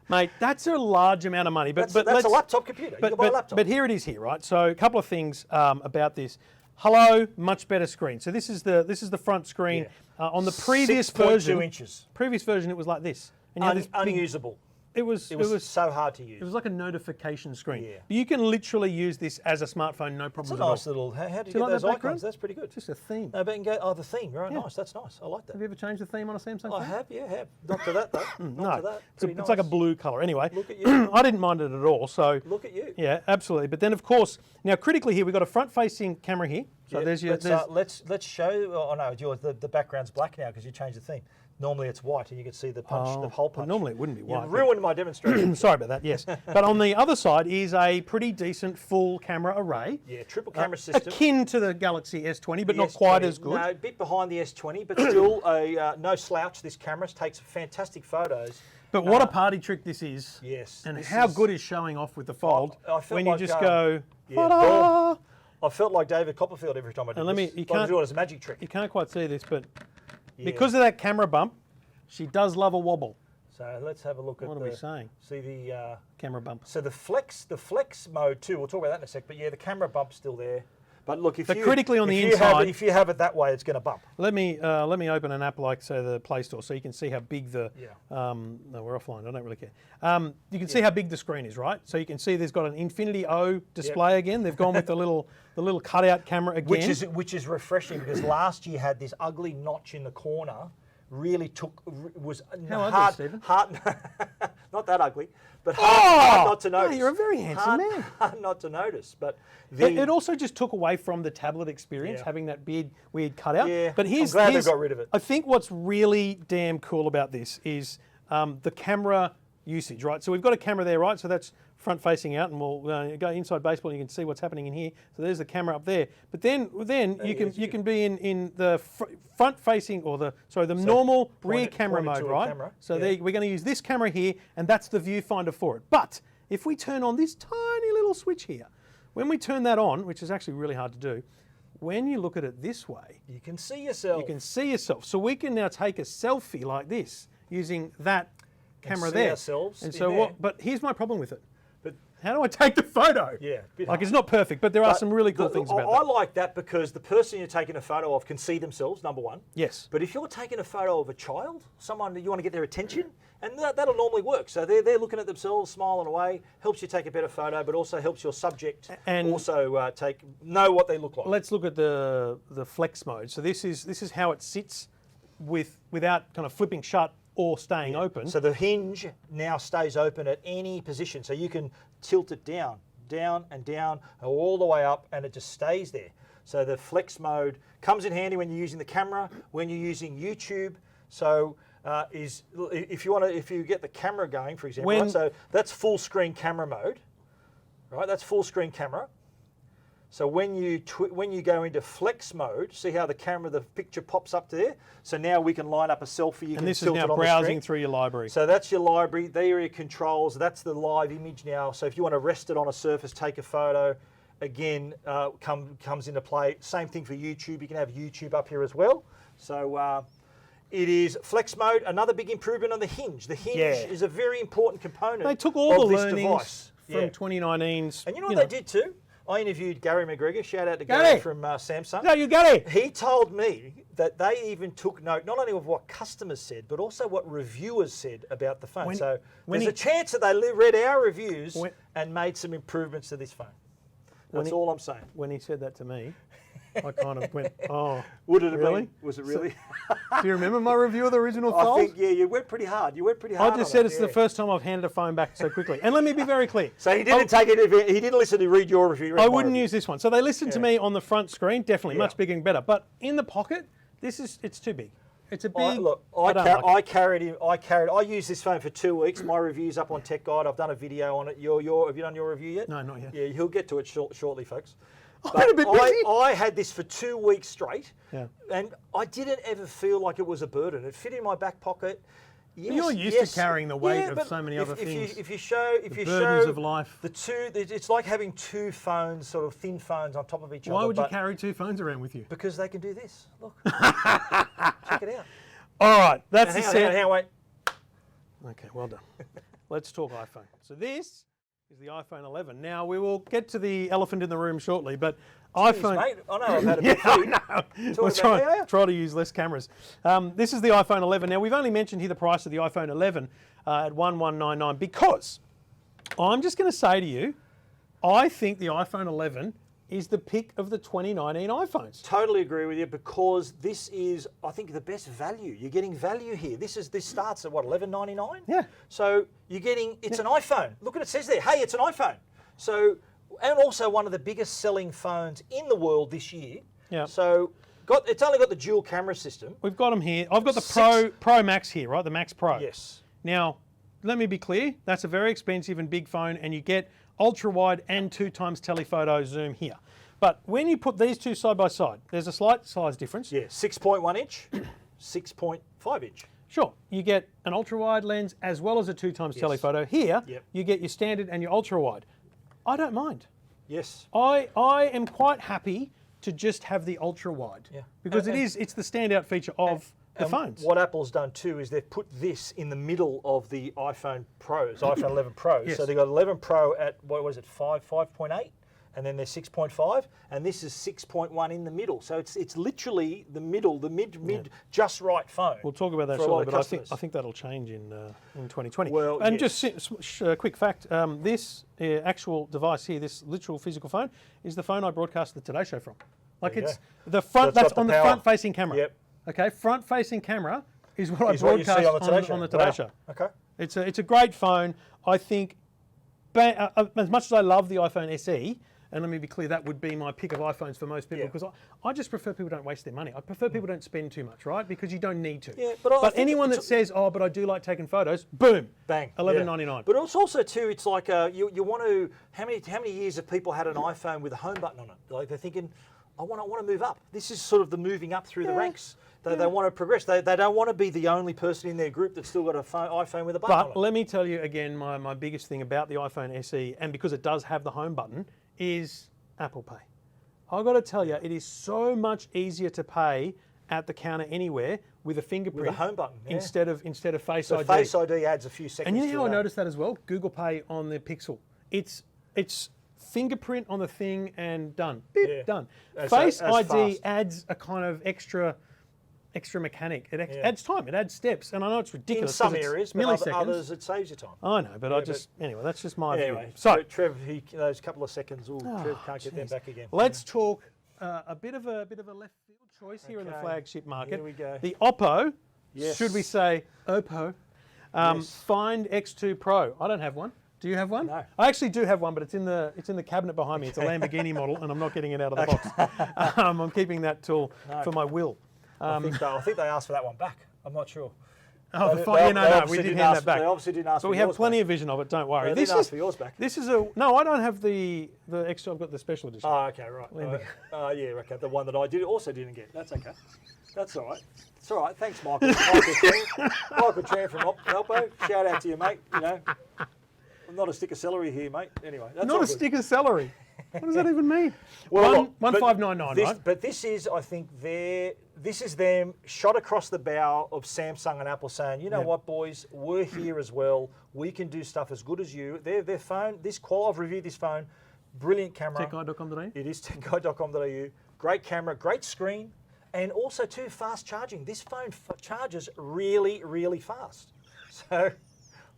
Mate, that's a large amount of money. That's a laptop computer. You can buy a laptop. But here it is here, right? So a couple of things about this. Hello, much better screen. So this is the front screen. On the previous version, 6.2 inches. Previous version, it was like this. And you had this unusable. It was so hard to use. It was like a notification screen. Yeah. You can literally use this as a smartphone, no problem at all. It's a nice little. How do you get those icons? That's pretty good. Just a theme. No, but you can go. The theme. Right, nice. That's nice. I like that. Have you ever changed the theme on a Samsung phone? I have. Yeah, have. Not to that though. Not to that. It's like a blue color. Anyway, look at you. I didn't mind it at all. So look at you. Yeah, absolutely. But then of course, now critically here we've got a front-facing camera here. So there's your. Let's show. Oh no, the background's black now because you changed the theme. Normally it's white and you can see the punch, the hole punch. Normally it wouldn't be white. You ruined my demonstration. Sorry about that, yes. But on the other side is a pretty decent full camera array. Yeah, triple camera system. Akin to the Galaxy S20, but not quite as good. No, a bit behind the S20, but still no slouch. This camera takes fantastic photos. But what a party trick this is. Yes. And how good is showing off with the Fold when you just go, ta-da! I felt like David Copperfield every time I did this. You can't do it as a magic trick. You can't quite see this, but because of that camera bump, she does love a wobble. So let's have a look at what are we saying? See the camera bump. So the flex mode too. We'll talk about that in a sec. But yeah, the camera bump's still there. But look, critically on the inside, if you have it that way, it's going to bump. Let me open an app like say the Play Store, so you can see how big the. No, we're offline. I don't really care. You can see how big the screen is, right? So you can see there's got an Infinity O display again. They've gone with the little cutout camera again, which is refreshing because last year had this ugly notch in the corner. Really was hard, not that ugly, but hard not to notice. You're a very handsome man. Hard not to notice, but it also just took away from the tablet experience, having that weird cutout. Yeah, but I'm glad they got rid of it. I think what's really damn cool about this is the camera usage, right? So we've got a camera there, right? So that's front facing out, and we'll go inside baseball and you can see what's happening in here. So there's the camera up there. But then you can be in the front facing or the normal rear camera mode, right? So we're going to use this camera here, and that's the viewfinder for it. But if we turn on this tiny little switch here, when we turn that on, which is actually really hard to do, when you look at it this way, you can see yourself. You can see yourself. So we can now take a selfie like this using that camera there. Ourselves and so but here's my problem with it. How do I take the photo? Yeah, it's not perfect, but there are some really cool things about that. I like that because the person you're taking a photo of can see themselves, number one. Yes. But if you're taking a photo of a child, someone that you want to get their attention, and that'll normally work. So they're looking at themselves, smiling away, helps you take a better photo, but also helps your subject also know what they look like. Let's look at the flex mode. So this is how it sits without kind of flipping shut or staying open. So the hinge now stays open at any position. So you can tilt it down, down and down, all the way up, and it just stays there. So the flex mode comes in handy when you're using the camera, when you're using YouTube. So if you get the camera going, for example, right? So that's full screen camera mode, right? That's full screen camera. So when you go into flex mode, see how the picture pops up there? So now we can line up a selfie. You and this is now browsing through your library. So that's your library. There are your controls. That's the live image now. So if you want to rest it on a surface, take a photo, again, comes into play. Same thing for YouTube. You can have YouTube up here as well. So it is flex mode. Another big improvement on the hinge. The hinge is a very important component. They took all the learnings from 2019's. And you know what they did too? I interviewed Gary McGregor. Shout out to Gary from Samsung. No, you Gary. He told me that they even took note not only of what customers said, but also what reviewers said about the phone. So there's a chance that they read our reviews and made some improvements to this phone. That's all I'm saying. When he said that to me, I kind of went, oh, would it have really? been? Was it really? Do you remember my review of the original phone? I think, you went pretty hard. You went pretty hard. I just said it's the first time I've handed a phone back so quickly. And let me be very clear. So he didn't take it. He didn't listen to read your review. I wouldn't use this one. So they listened to me on the front screen, definitely much bigger and better. But in the pocket, it's too big. It's a big. I used this phone for 2 weeks. My review's up on Tech Guide. I've done a video on it. Have you done your review yet? No, not yet. Yeah, he'll get to it shortly, folks. I've been a bit busy. I had this for 2 weeks straight, and I didn't ever feel like it was a burden. It fit in my back pocket. Yes, you're used to carrying the weight of so many other things. If you show burdens of life, it's like having two phones, sort of thin phones on top of each other. Why would you carry two phones around with you? Because they can do this. Look, check it out. All right, that's the set. Hang on, wait. Okay, well done. Let's talk iPhone. So this is the iPhone 11. Now we will get to the elephant in the room shortly, but iPhone. Mate, I know I've had a bit of food. Let's try to use less cameras. This is the iPhone 11. Now we've only mentioned here the price of the iPhone 11 at $1199 because I'm just going to say to you, I think the iPhone 11 is the pick of the 2019 iPhones. Totally agree with you because this is, I think, the best value. You're getting value here. This starts at what, $11.99? Yeah. So you're getting, it's an iPhone. Look what it says there. Hey, it's an iPhone. So, and also one of the biggest selling phones in the world this year. Yeah. So it's only got the dual camera system. We've got them here. I've got the Pro Max here, right? The Max Pro. Yes. Now, let me be clear. That's a very expensive and big phone, and you get ultra wide and 2x telephoto zoom here. But when you put these two side by side, there's a slight size difference. Yeah, 6.1 inch, 6.5 inch. Sure, you get an ultra wide lens as well as a 2x telephoto. Here, you get your standard and your ultra wide. I don't mind. Yes. I am quite happy to just have the ultra wide because it's the standout feature of the phones. What Apple's done too is they've put this in the middle of the iPhone Pros, iPhone 11 Pros. Yes. So they've got 11 Pro at, what was it, 5.8? And then there's 6.5, and this is 6.1 in the middle. So it's literally the middle, the mid just right phone. We'll talk about that shortly, but I think that'll change in 2020. Well, and just a quick fact: this actual device here, this literal physical phone, is the phone I broadcast the Today Show from. Like it's the front. So that's on the front-facing camera. Yep. Okay, front-facing camera is what I broadcast on the Today Show. Okay. It's a great phone. I think, as much as I love the iPhone SE. And let me be clear, that would be my pick of iPhones for most people because I just prefer people don't waste their money. I prefer people don't spend too much, right? Because you don't need to. Yeah, but anyone that says, oh, but I do like taking photos, boom, bang, $11.99. But it's also too, it's like you want to. How many years have people had an iPhone with a home button on it? Like they're thinking, I want to move up. This is sort of the moving up through the ranks. They want to progress. They don't want to be the only person in their group that's still got an iPhone with a button on it. But let me tell you again, my biggest thing about the iPhone SE, and because it does have the home button, is Apple Pay. I've got to tell you, it is so much easier to pay at the counter anywhere with a fingerprint with a home button instead of Face ID. Face ID adds a few seconds. And you know how I noticed that as well? Google Pay on the Pixel. It's fingerprint on the thing and done. Beep, done. Face ID adds a kind of extra mechanic. It adds time. It adds steps. And I know it's ridiculous. In some areas, but milliseconds. Others it saves you time. I know, but anyway, that's just my view. So Trev, those couple of seconds, Trev can't get them back again. Let's talk a bit of a left field choice here in the flagship market. Here we go. The Oppo, should we say Oppo, Find X2 Pro. I don't have one. Do you have one? No. I actually do have one, but it's in the cabinet behind me. It's a Lamborghini model, and I'm not getting it out of the box. I'm keeping that tool for my will. I think they asked for that one back. I'm not sure. Oh, we did hand that back. They obviously didn't ask but for we yours have plenty back. of vision of it. Don't worry. They didn't ask for yours back. This is no. I don't have the extra. I've got the special edition. Oh, okay, right. Yeah, okay. The one that I also didn't get. That's okay. That's all right. It's all right. Thanks, Michael. Michael Tran from Oppo. Shout out to you, mate. You know, I'm not a stick of celery here, mate. Anyway, that's not a stick of celery. What does that even mean? Well, 1599, right? But this is, I think, this is them shot across the bow of Samsung and Apple saying, you know what, boys, we're here as well. We can do stuff as good as you. Their phone, I've reviewed this phone, brilliant camera. Techguide.com.au? It is techguide.com.au. Great camera, great screen, and also too fast charging. This phone charges really, really fast. So.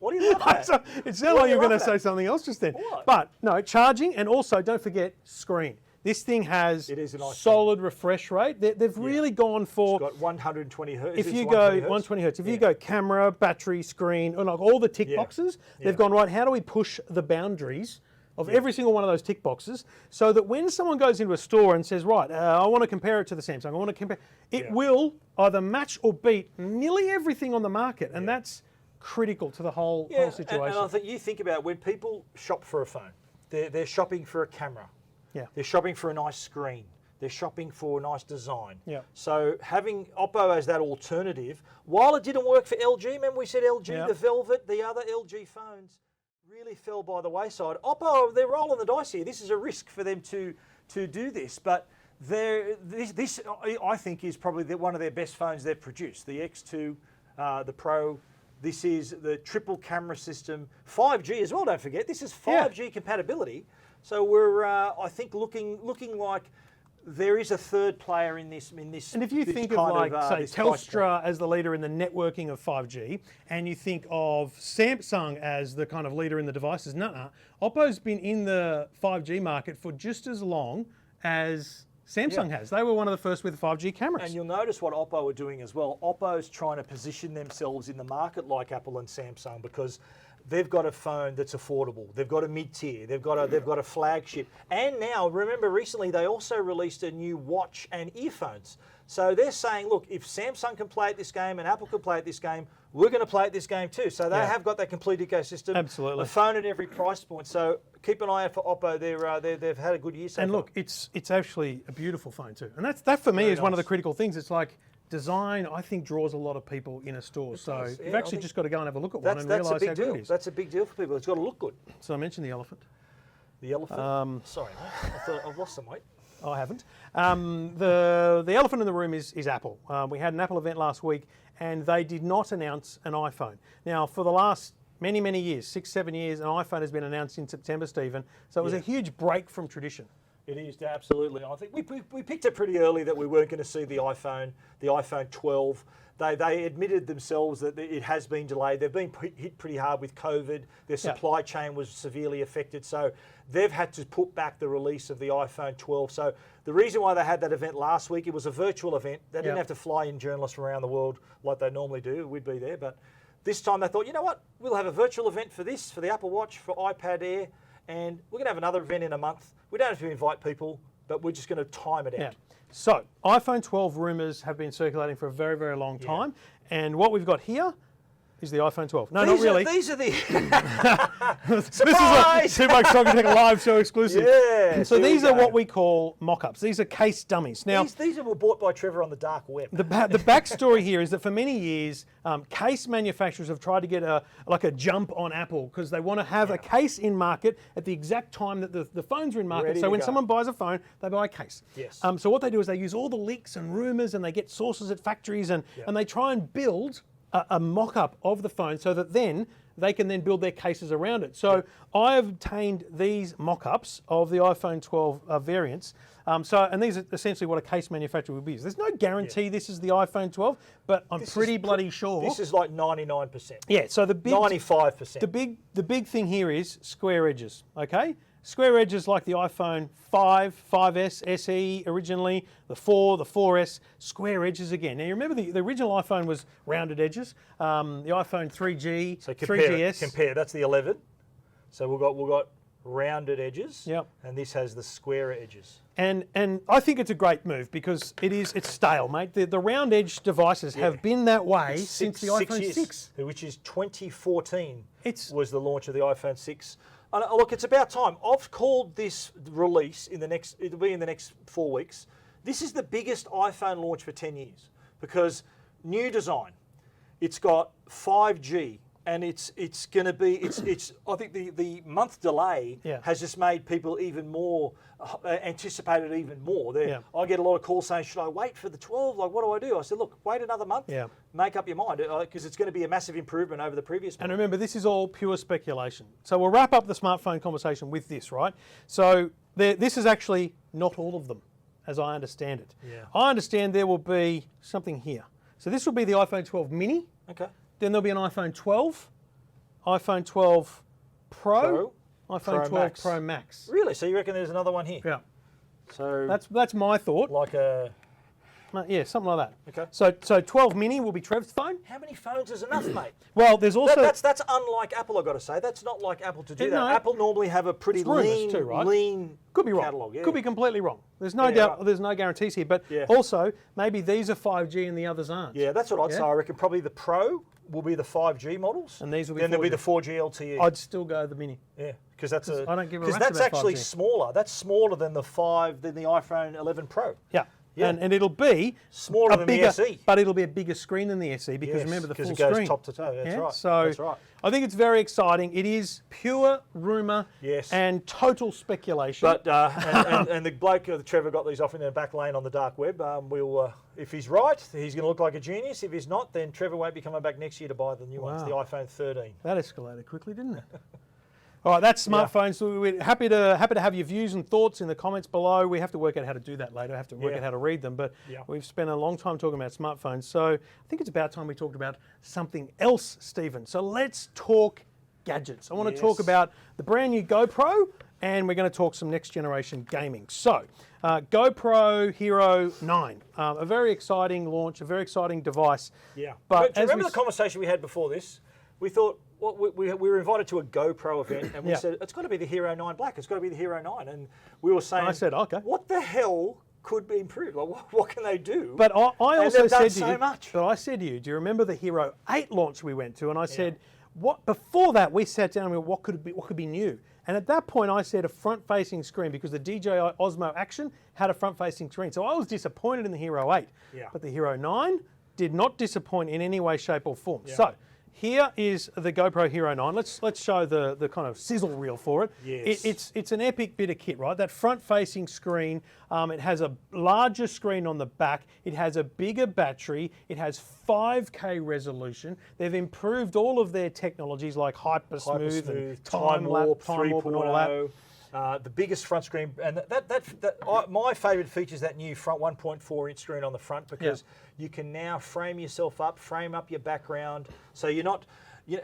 What do you laugh at? It sounded like you were going to say something else just then. What? But no, charging, and also don't forget screen. This thing has solid refresh rate. They've really gone for. It's got 120 hertz. If you go 120 hertz, if you go camera, battery, screen, and like all the tick boxes, they've gone right. How do we push the boundaries of every single one of those tick boxes, so that when someone goes into a store and says, right, I want to compare it to the Samsung, I want to compare, it will either match or beat nearly everything on the market, and that's critical to the whole situation. And I think you think about when people shop for a phone, they're shopping for a camera. Yeah. They're shopping for a nice screen. They're shopping for a nice design. Yeah. So having Oppo as that alternative, while it didn't work for LG, remember we said LG, the Velvet, the other LG phones really fell by the wayside. Oppo, they're rolling the dice here. This is a risk for them to do this, but this I think is probably one of their best phones they've produced. The X2, the Pro. This is the triple camera system, 5G as well. Don't forget, this is 5G compatibility. So we're, I think, looking like there is a third player in this. And if you think of like, say, Telstra as the leader in the networking of 5G, and you think of Samsung as the kind of leader in the devices, Oppo's been in the 5G market for just as long as Samsung has. They were one of the first with 5G cameras. And you'll notice what Oppo are doing as well. Oppo's trying to position themselves in the market like Apple and Samsung, because they've got a phone that's affordable. They've got a mid-tier. They've got a flagship. And now, remember, recently they also released a new watch and earphones. So they're saying, look, if Samsung can play at this game and Apple can play at this game, we're going to play at this game too. So they have got that complete ecosystem. Absolutely. A phone at every price point. So keep an eye out for Oppo. They've had a good year so far. And look, it's actually a beautiful phone too. And that for me is one of the critical things. It's like design, I think, draws a lot of people in a store. So you've actually just got to go and have a look at one and realise how good it is. That's a big deal for people. It's got to look good. So I mentioned the elephant. The elephant? Sorry, mate. I thought I've lost some weight. I haven't. The elephant in the room is Apple. We had an Apple event last week, and they did not announce an iPhone. Now, for the last many, many years, 6, 7 years, an iPhone has been announced in September, Stephen. So it was a huge break from tradition. It is, absolutely. I think we picked it pretty early that we weren't going to see the iPhone 12. They admitted themselves that it has been delayed. They've been hit pretty hard with COVID. Their supply chain was severely affected. So they've had to put back the release of the iPhone 12. So the reason why they had that event last week, it was a virtual event. They didn't have to fly in journalists around the world like they normally do. We'd be there. But this time they thought, you know what? We'll have a virtual event for this, for the Apple Watch, for iPad Air. And we're going to have another event in a month. We don't have to invite people, but we're just going to time it out. So, iPhone 12 rumours have been circulating for a very, very long time. And what we've got here is the iPhone 12. No, not really. These are the... Surprise! This is a 2 Bucks Talking Tech live show exclusive. Yeah. So these are what we call mock-ups. These are case dummies. Now, these were bought by Trevor on the dark web. The backstory here is that for many years, case manufacturers have tried to get a jump on Apple because they want to have a case in market at the exact time that the phones are in market. So when someone buys a phone, they buy a case. Yes. So what they do is they use all the leaks and rumours and they get sources at factories and they try and build a mock-up of the phone so that then they can then build their cases around it. So I have obtained these mock-ups of the iPhone 12 variants. And these are essentially what a case manufacturer would be. There's no guarantee this is the iPhone 12, but I'm pretty bloody sure. This is like 99%. Yeah, so the big 95%. The big thing here is square edges, okay? Square edges like the iPhone 5, 5S, SE originally, the 4, the 4S, square edges again. Now you remember the original iPhone was rounded edges. The iPhone 3G, so 3GS. Compare, that's the 11. So we've got rounded edges. Yep. And this has the squarer edges. And I think it's a great move because it's stale, mate. The round edge devices have been that way since the iPhone 6. Which is 2014 was the launch of the iPhone 6. And look, it's about time. I've called this release it'll be in the next 4 weeks. This is the biggest iPhone launch for 10 years because new design. It's got 5G. And it's going to be, I think the month delay has just made people even more, anticipated even more. I get a lot of calls saying, should I wait for the 12? Like, what do? I said, look, wait another month, make up your mind, because it's going to be a massive improvement over the previous one. And remember, this is all pure speculation. So we'll wrap up the smartphone conversation with this, right? So this is actually not all of them, as I understand it. I understand there will be something here. So this will be the iPhone 12 mini. Okay. Then there'll be an iPhone 12, iPhone 12 Pro, iPhone 12 Pro Max. Really? So you reckon there's another one here? Yeah. So that's my thought. Like a... Yeah, something like that. Okay. So 12 mini will be Trev's phone. How many phones is enough, mate? Well, there's also... That's unlike Apple, I've got to say. That's not like Apple to do that. Apple normally have a pretty lean Could be wrong. catalog. Could be completely wrong. There's no doubt. There's no guarantees here. But also, maybe these are 5G and the others aren't. Yeah, that's what I'd say. I reckon probably the Pro will be the 5G models. And these will be Then there'll be the 4G LTE. I'd still go the mini. Yeah, because that's a... I don't give a rat's that's about actually 5G. smaller. That's smaller than the iPhone 11 Pro. Yeah. And it'll be smaller than the SE. But it'll be a bigger screen than the SE because remember the full screen. Because it goes top to toe, that's right. So that's right. I think it's very exciting. It is pure rumour and total speculation. But and the bloke, Trevor, got these off in the back lane on the dark web. If he's right, he's going to look like a genius. If he's not, then Trevor won't be coming back next year to buy the new ones, the iPhone 13. That escalated quickly, didn't it? All right, that's smartphones. So we're happy to have your views and thoughts in the comments below. We have to work out how to do that later. I have to work out how to read them. But we've spent a long time talking about smartphones. So I think it's about time we talked about something else, Stephen. So let's talk gadgets. I want to talk about the brand new GoPro, and we're going to talk some next generation gaming. So GoPro Hero 9, a very exciting launch, a very exciting device. Yeah. But do you remember the conversation we had before this? We thought, we were invited to a GoPro event, and we said, it's got to be the Hero 9 Black. It's got to be the Hero 9. And we were saying, I said, okay. What the hell could be improved? Like, what can they do? But I also said to you, much. But I said to you, do you remember the Hero 8 launch we went to? And I said, before that, we sat down and we went, what could be new? And at that point, I said a front-facing screen because the DJI Osmo Action had a front-facing screen. So I was disappointed in the Hero 8. Yeah. But the Hero 9 did not disappoint in any way, shape, or form. Yeah. So here is the GoPro Hero 9. Let's show the kind of sizzle reel for it. Yes. It's an epic bit of kit, right? That front-facing screen, it has a larger screen on the back. It has a bigger battery. It has 5K resolution. They've improved all of their technologies like HyperSmooth and time warp and all that. The biggest front screen, and my favourite feature is that new front 1.4-inch screen on the front because you can now frame yourself up, frame up your background, so you're not.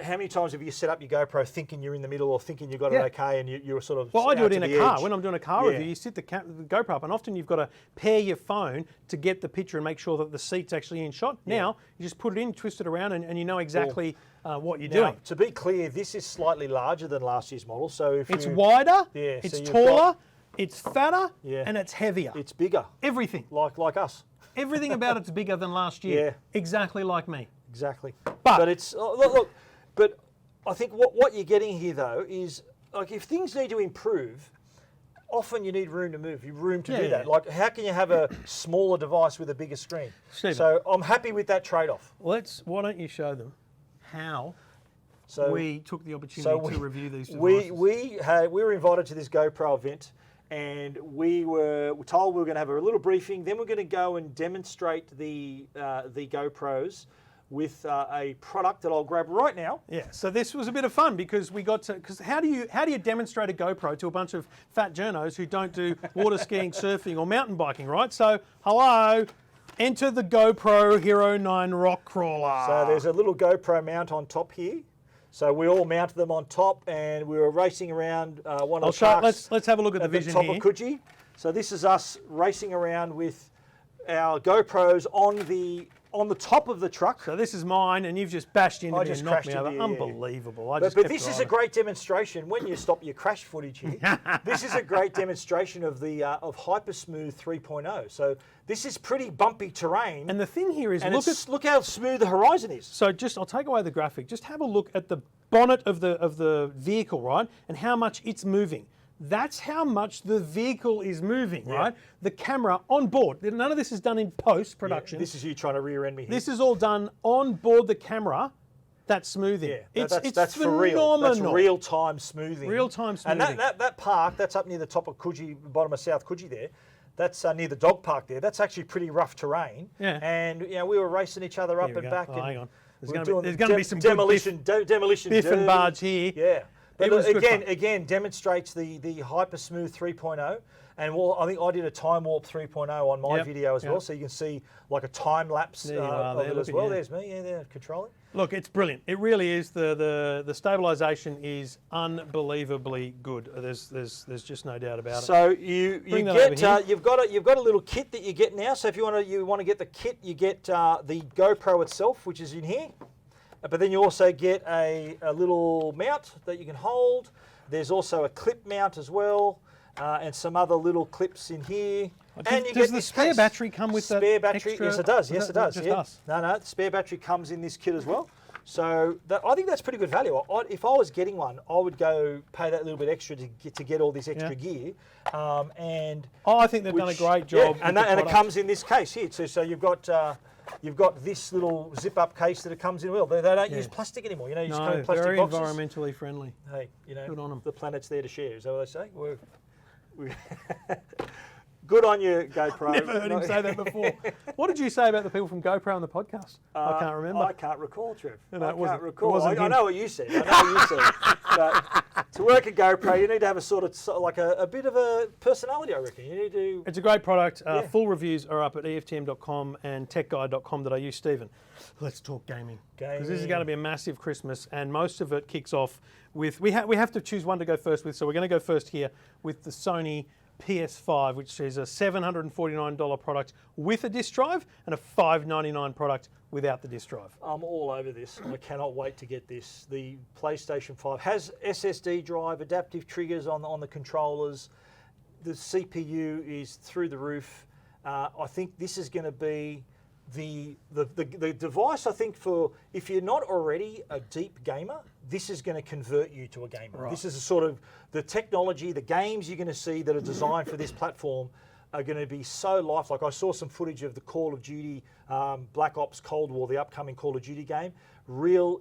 How many times have you set up your GoPro thinking you're in the middle or thinking you've got it okay and you're sort of... Well, I do it in a car. When I'm doing a car review, you sit the GoPro up and often you've got to pair your phone to get the picture and make sure that the seat's actually in shot. Now, you just put it in, twist it around and you know exactly what you're doing. To be clear, this is slightly larger than last year's model. So if it's wider, so it's taller, it's fatter, Yeah. and it's heavier. It's bigger. Everything. Like us. Everything about it's bigger than last year. Yeah. Exactly like me. Exactly. But it's look. But I think what you're getting here though is like if things need to improve, often you need room to move. You room to do that. Like how can you have a smaller device with a bigger screen? Stephen, so I'm happy with that trade-off. Why don't you show them how we took the opportunity to review these devices? We were invited to this GoPro event. And we were told we were going to have a little briefing. Then we're going to go and demonstrate the GoPros with a product that I'll grab right now. Yeah. So this was a bit of fun because we got to how do you demonstrate a GoPro to a bunch of fat journos who don't do water skiing, surfing, or mountain biking, right? So hello, enter the GoPro Hero 9 Rock Crawler. So there's a little GoPro mount on top here. So we all mounted them on top, and we were racing around one of the parks. Let's have a look at the vision top here. of Coogee. So this is us racing around with our GoPros on the on the top of the truck. So this is mine, and you've just bashed into me and knocked me over. Yeah. Unbelievable. But this is a great demonstration. When you stop your crash footage here, this is a great demonstration of the of HyperSmooth 3.0. So this is pretty bumpy terrain. And the thing here is, look how smooth the horizon is. So I'll take away the graphic. Just have a look at the bonnet of the vehicle, right, and how much it's moving. That's how much the vehicle is moving, right? The camera on board. None of this is done in post-production. This is you trying to rear end me here. This is all done on board the camera. That's smoothing. Yeah, that's phenomenal. for real. That's real-time smoothing. Real-time smoothing. And that park, that's up near the top of Coogee, bottom of South Coogee there. That's near the dog park there. That's actually pretty rough terrain. Yeah. And we were racing each other up and back. Oh, hang on. There's going to be some demolition biff and barge here. Yeah. But again, demonstrates the HyperSmooth 3.0, and I think I did a time warp 3.0 on my video as well, so you can see like a time lapse of it as well. There's me, there controlling. Look, it's brilliant. It really is. The stabilisation is unbelievably good. There's just no doubt about it. So you've got a little kit that you get now. So if you want to get the kit, you get the GoPro itself, which is in here. But then you also get a little mount that you can hold. There's also a clip mount as well, and some other little clips in here. Does the spare battery come with the spare battery? Extra? Yes, it does. Yes, it does. Just yeah. us? No, the spare battery comes in this kit as well. So I think that's pretty good value. If I was getting one, I would go pay that little bit extra to get all this extra gear. I think they've done a great job. Yeah, and it comes in this case here. So you've got this little zip-up case that it comes in. Well, they don't use plastic anymore. You just come in plastic very boxes. Environmentally friendly. Hey, good on them. The planet's there to share. Is that what they say? Good on you, GoPro. Never heard him say that before. What did you say about the people from GoPro on the podcast? I can't remember. I can't recall, Trev. I can't recall. It wasn't I know what you said. But to work at GoPro, you need to have a bit of a personality, I reckon. You need to. It's a great product. Full reviews are up at EFTM.com and techguide.com.au. Stephen, let's talk gaming. Because this is going to be a massive Christmas, and most of it kicks off with... We have to choose one to go first with, so we're going to go first here with the Sony PS5, which is a $749 product with a disk drive and a $599 product without the disk drive. I'm all over this. I cannot wait to get this. The PlayStation 5 has SSD drive, adaptive triggers on the controllers. The CPU is through the roof. I think this is going to be the device, I think, for if you're not already a deep gamer, this is going to convert you to a gamer. Right. This is a sort of the technology, the games you're going to see that are designed for this platform are going to be so lifelike. I saw some footage of the Call of Duty Black Ops Cold War, the upcoming Call of Duty game, real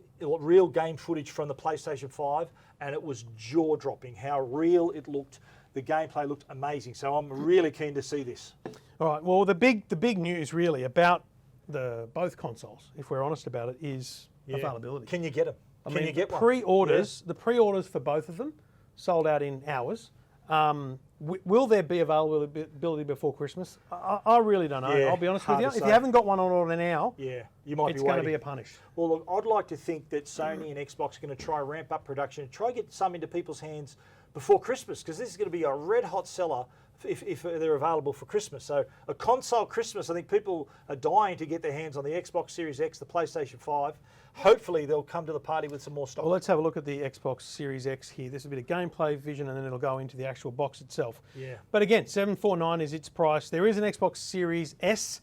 game footage from the PlayStation 5, and it was jaw-dropping how real it looked. The gameplay looked amazing, so I'm really keen to see this. All right, well, the big news really about both consoles, if we're honest about it, is availability. Can you get them? Can you get one? Pre-orders, the pre-orders for both of them sold out in hours. Will there be availability before Christmas? I really don't know. I'll be honest with you. If you haven't got one on order now, you might it's going to be a punish. Well, look, I'd like to think that Sony and Xbox are going to try ramp up production and try to get some into people's hands before Christmas, because this is going to be a red hot seller if they're available for Christmas. So a console Christmas, I think people are dying to get their hands on the Xbox Series X, the PlayStation 5. Hopefully they'll come to the party with some more stock. Well, let's have a look at the Xbox Series X here. This is a bit of gameplay vision, and then it'll go into the actual box itself. Yeah. But again, $749 is its price. There is an Xbox Series S,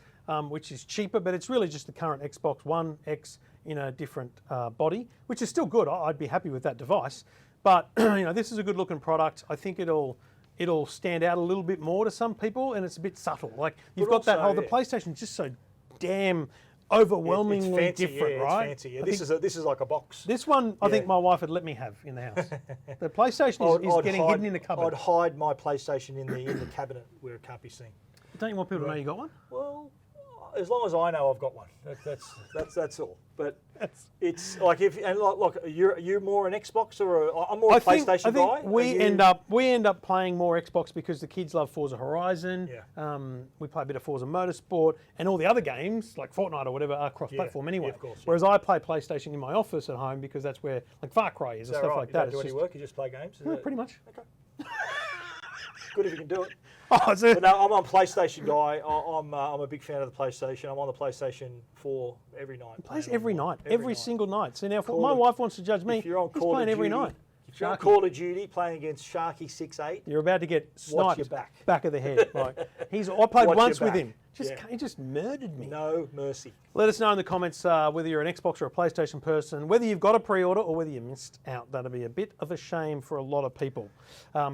which is cheaper, but it's really just the current Xbox One X in a different body, which is still good. I'd be happy with that device. But this is a good looking product. I think it'll stand out a little bit more to some people, and it's a bit subtle. Like you've got that whole the PlayStation's just so damn overwhelmingly different, right? It's fancy. Yeah. This is like a box. This one, I think my wife would let me have in the house. The PlayStation is getting hidden in the cupboard. I'd hide my PlayStation in the cabinet where it can't be seen. Don't you want people to know you got one? Well, as long as I know I've got one, that's all. But it's like look, you're more an Xbox or I'm more a PlayStation guy. I think we end up playing more Xbox because the kids love Forza Horizon. Yeah. We play a bit of Forza Motorsport, and all the other games like Fortnite or whatever are cross-platform anyway. Yeah, of course, whereas I play PlayStation in my office at home because that's where like Far Cry is and stuff like that. You don't do any work? You just play games? Pretty much. Okay. Good if you can do it. Oh, is it? But no, I'm a PlayStation guy. I'm a big fan of the PlayStation. I'm on the PlayStation 4 every night. Plays every night, every night. single night. So now, if my wife wants to judge me, If you're on he's Call playing of every Duty, night. If you're on Call of Duty playing against Sharky 6'8", You're about to get Watch sniped your back. of the head. Like I played Watch once your with back. him. He just murdered me. no mercy. Let us know in the comments whether you're an Xbox or a PlayStation person, whether you've got a pre-order or whether you missed out. That'll be a bit of a shame for a lot of people.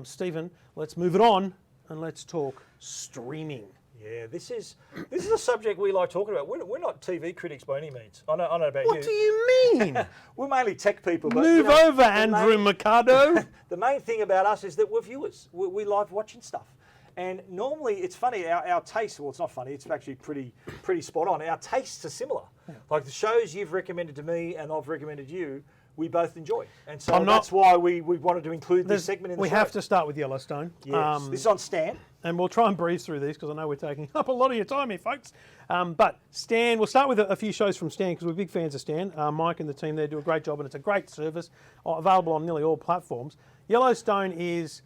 Stephen, let's move it on and let's talk streaming. Yeah, this is a subject we like talking about. We're not TV critics by any means. I know about What you. do you mean? We're mainly tech people. But, Move over, Andrew Mercado. The main thing about us is that we're viewers. We love watching stuff. And normally, it's funny, our tastes, well, it's not funny, it's actually pretty spot on. Our tastes are similar. Yeah. Like the shows you've recommended to me and I've recommended you, we both enjoy. And so that's why we wanted to include this segment in the show. We have to start with Yellowstone. Yes, this is on Stan. And we'll try and breeze through these because I know we're taking up a lot of your time here, folks. But Stan, we'll start with a few shows from Stan because we're big fans of Stan. Mike and the team there do a great job and it's a great service, available on nearly all platforms. Yellowstone is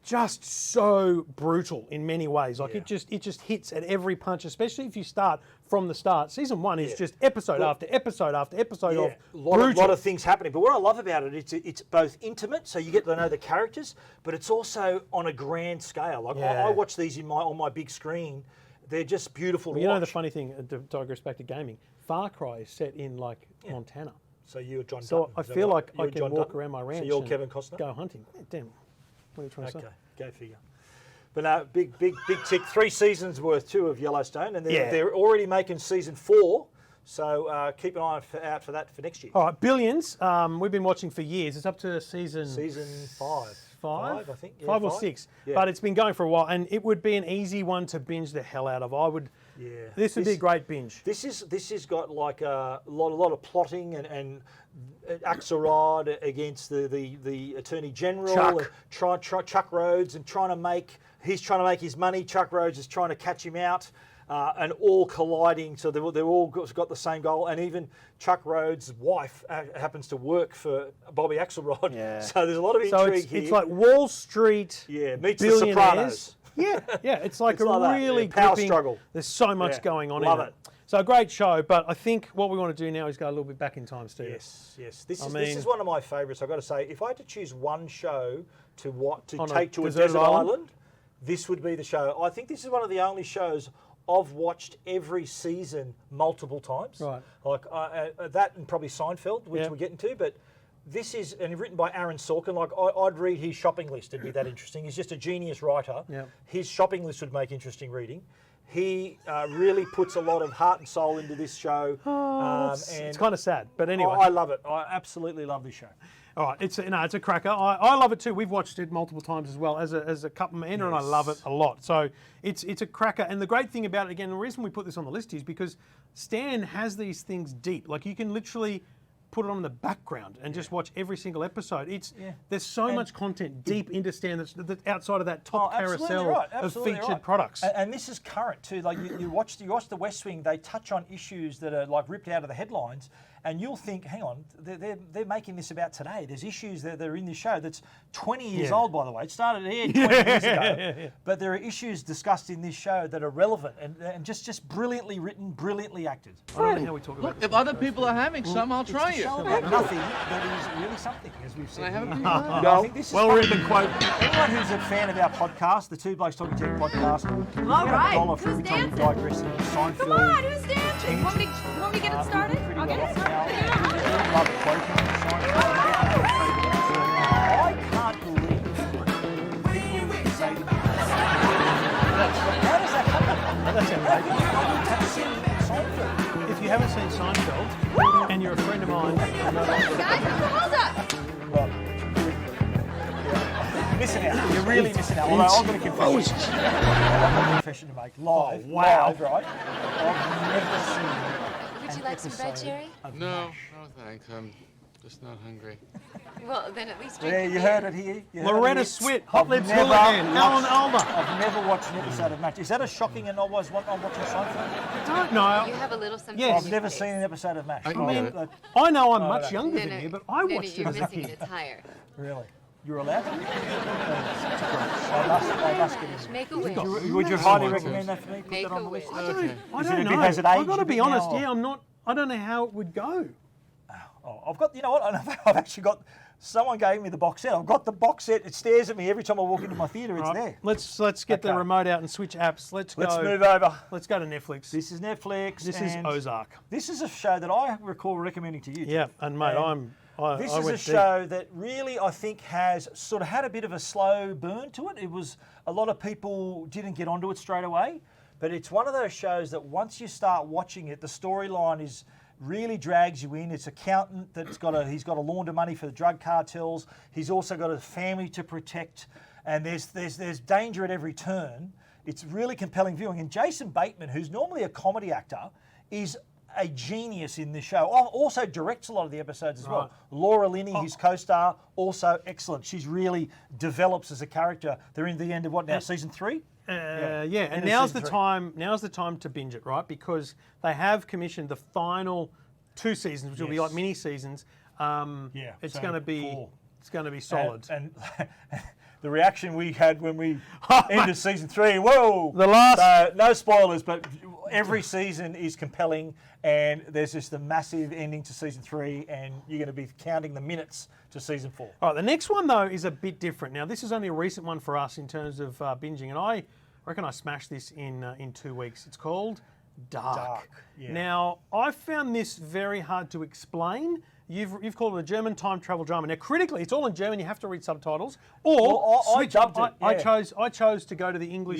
just so brutal in many ways. Like it just hits at every punch, especially if you start from the start. Season 1 is just episode after episode after episode of brutal. A lot of things happening. But what I love about it, it's both intimate, so you get to know the characters, but it's also on a grand scale. Like I watch these on my big screen. They're just beautiful to watch. You know the funny thing, to digress back to gaming, Far Cry is set in like Montana. So you're John Dutton. So I feel like I can walk Dutton? around my ranch. So you're and Kevin Costner? Go hunting. Damn. What are you trying to say? Okay, go figure. But no, big tick. 3 seasons worth too of Yellowstone, and they're already making season 4. So keep an eye out for that for next year. All right, Billions. We've been watching for years. It's up to season 5. 5, I think. Yeah, 5 or 6. Yeah. But it's been going for a while, and it would be an easy one to binge the hell out of. This would be a great binge. This has got like a lot of plotting and Axelrod against the Attorney General, Chuck Rhodes, and he's trying to make his money. Chuck Rhodes is trying to catch him out, and all colliding. So they're all got the same goal. And even Chuck Rhodes' wife happens to work for Bobby Axelrod. Yeah. So there's a lot of intrigue here. It's like Wall Street. Yeah, meets The Sopranos. Yeah, it's like a really power gripping, struggle. There's so much going on Love in it. it. So a great show, but I think what we want to do now is go a little bit back in time, Steve. Yes. This is one of my favourites. I've got to say, if I had to choose one show to take to a desert island, this would be the show. I think this is one of the only shows I've watched every season multiple times. Right. Like that and probably Seinfeld, which we're getting to, but this is written by Aaron Sorkin. Like I'd read his shopping list; it'd be that interesting. He's just a genius writer. Yeah. His shopping list would make interesting reading. He really puts a lot of heart and soul into this show. It's kind of sad, but anyway. I love it. I absolutely love this show. All right, it's a cracker. I love it too. We've watched it multiple times as well as a couple man, and I love it a lot. So it's a cracker. And the great thing about it, again, the reason we put this on the list is because Stan has these things deep. Like you can literally put it on in the background and just watch every single episode. There's so much content deep into Stan that's outside of that top carousel of featured products. And this is current too. Like you watch The West Wing, they touch on issues that are like ripped out of the headlines, and you'll think, hang on, they're making this about today. There's issues that are in this show that's 20 years old, by the way. It started here 20 years ago. But there are issues discussed in this show that are relevant and just brilliantly written, brilliantly acted. I don't know how we talk about Look, if other people are having some, I'll try you. About nothing that is really something, as we've said. I haven't been I think this is well-written quote. Anyone who's a fan of our podcast, the Two Blokes Talking Tech podcast, all right. $1 for every time we digress into Seinfeld. Come on, who's dancing? Want me to get it started? I'll get it started. I love quoting Seinfeld. I can't believe people say to me, how does that happen? That's amazing. Seinfeld. If you haven't seen Seinfeld and you're a friend of mine, Guys, hold up. Well, you're missing out. You're really missing out. Although I'm going to confess. I've got a confession to make. Live. Live, right? I've never seen. Would you like some bread, Jerry? No, thanks. I'm just not hungry. Well, then at least drink. Yeah, you heard it here. Loretta Swit, Hot Lips Houlihan, Alan Alda. I've never watched an episode of MASH. Is that a shocking and always what I'm watching Seinfeld? I don't know. You have a little something. Yes. I've never seen an episode of MASH. I mean, I know I'm much younger than you, but I watched it you're as a missing kid. an entire. Really? You're allowed to. I must get in. Make a wish. Would you highly recommend that for me? Put Make that on a the wish. list? I Is don't it a know. bit- has it I've aged got a to be bit honest. now, or- Yeah, I'm not. I don't know how it would go. Oh, I've got, you know what? I've actually got. Someone gave me the box set. I've got the box set. It stares at me every time I walk into my theatre. It's Right, there. let's get the Okay. remote out and switch apps. Let's Let's go. move over. Let's go to Netflix. This is Netflix. This is and Ozark. This is a show that I recall recommending to you. Yeah, and mate, And this is a show that really, I think, has sort of had a bit of a slow burn to it. It was a lot of people didn't get onto it straight away, but it's one of those shows that once you start watching it, the storyline is really drags you in. It's an accountant he's got to launder money for the drug cartels. He's also got a family to protect, and there's danger at every turn. It's really compelling viewing. And Jason Bateman, who's normally a comedy actor, is a genius in this show. Also directs a lot of the episodes as well. Laura Linney, his co-star, also excellent. She's really develops as a character. They're in the end of what now? Season 3? Yeah, and End of now's the season 3. time. Now's the time to binge it, right? Because they have commissioned the final 2 seasons, which will be like mini seasons. It's so going to be 4. it's going to be solid. And the reaction we had when we ended season 3, whoa! The last- no spoilers, but every season is compelling, and there's just a massive ending to season 3, and you're going to be counting the minutes to season 4. All right, the next one though is a bit different. Now, this is only a recent one for us in terms of binging, and I reckon I smashed this in 2 weeks. It's called Dark. Yeah. Now, I found this very hard to explain. You've called it a German time travel drama. Now, critically, it's all in German. You have to read subtitles, or Well, I switch. dubbed it, I yeah. chose to go to the English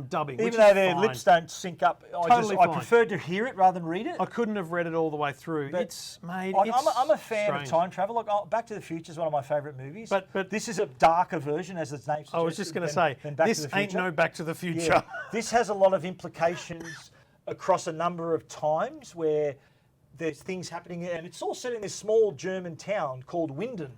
dubbing, Even which though is their fine. lips don't sync up, Totally I fine. preferred to hear it rather than read it. I couldn't have read it all the way through. But It's made. I'm a fan strange. of time travel. Like, Back to the Future is one of my favourite movies. But this is a darker version, as its name suggests. I was just going to say, than Back this to the ain't Future. no Back to the Future. Yeah. This has a lot of implications across a number of times where there's things happening, and it's all set in this small German town called Winden.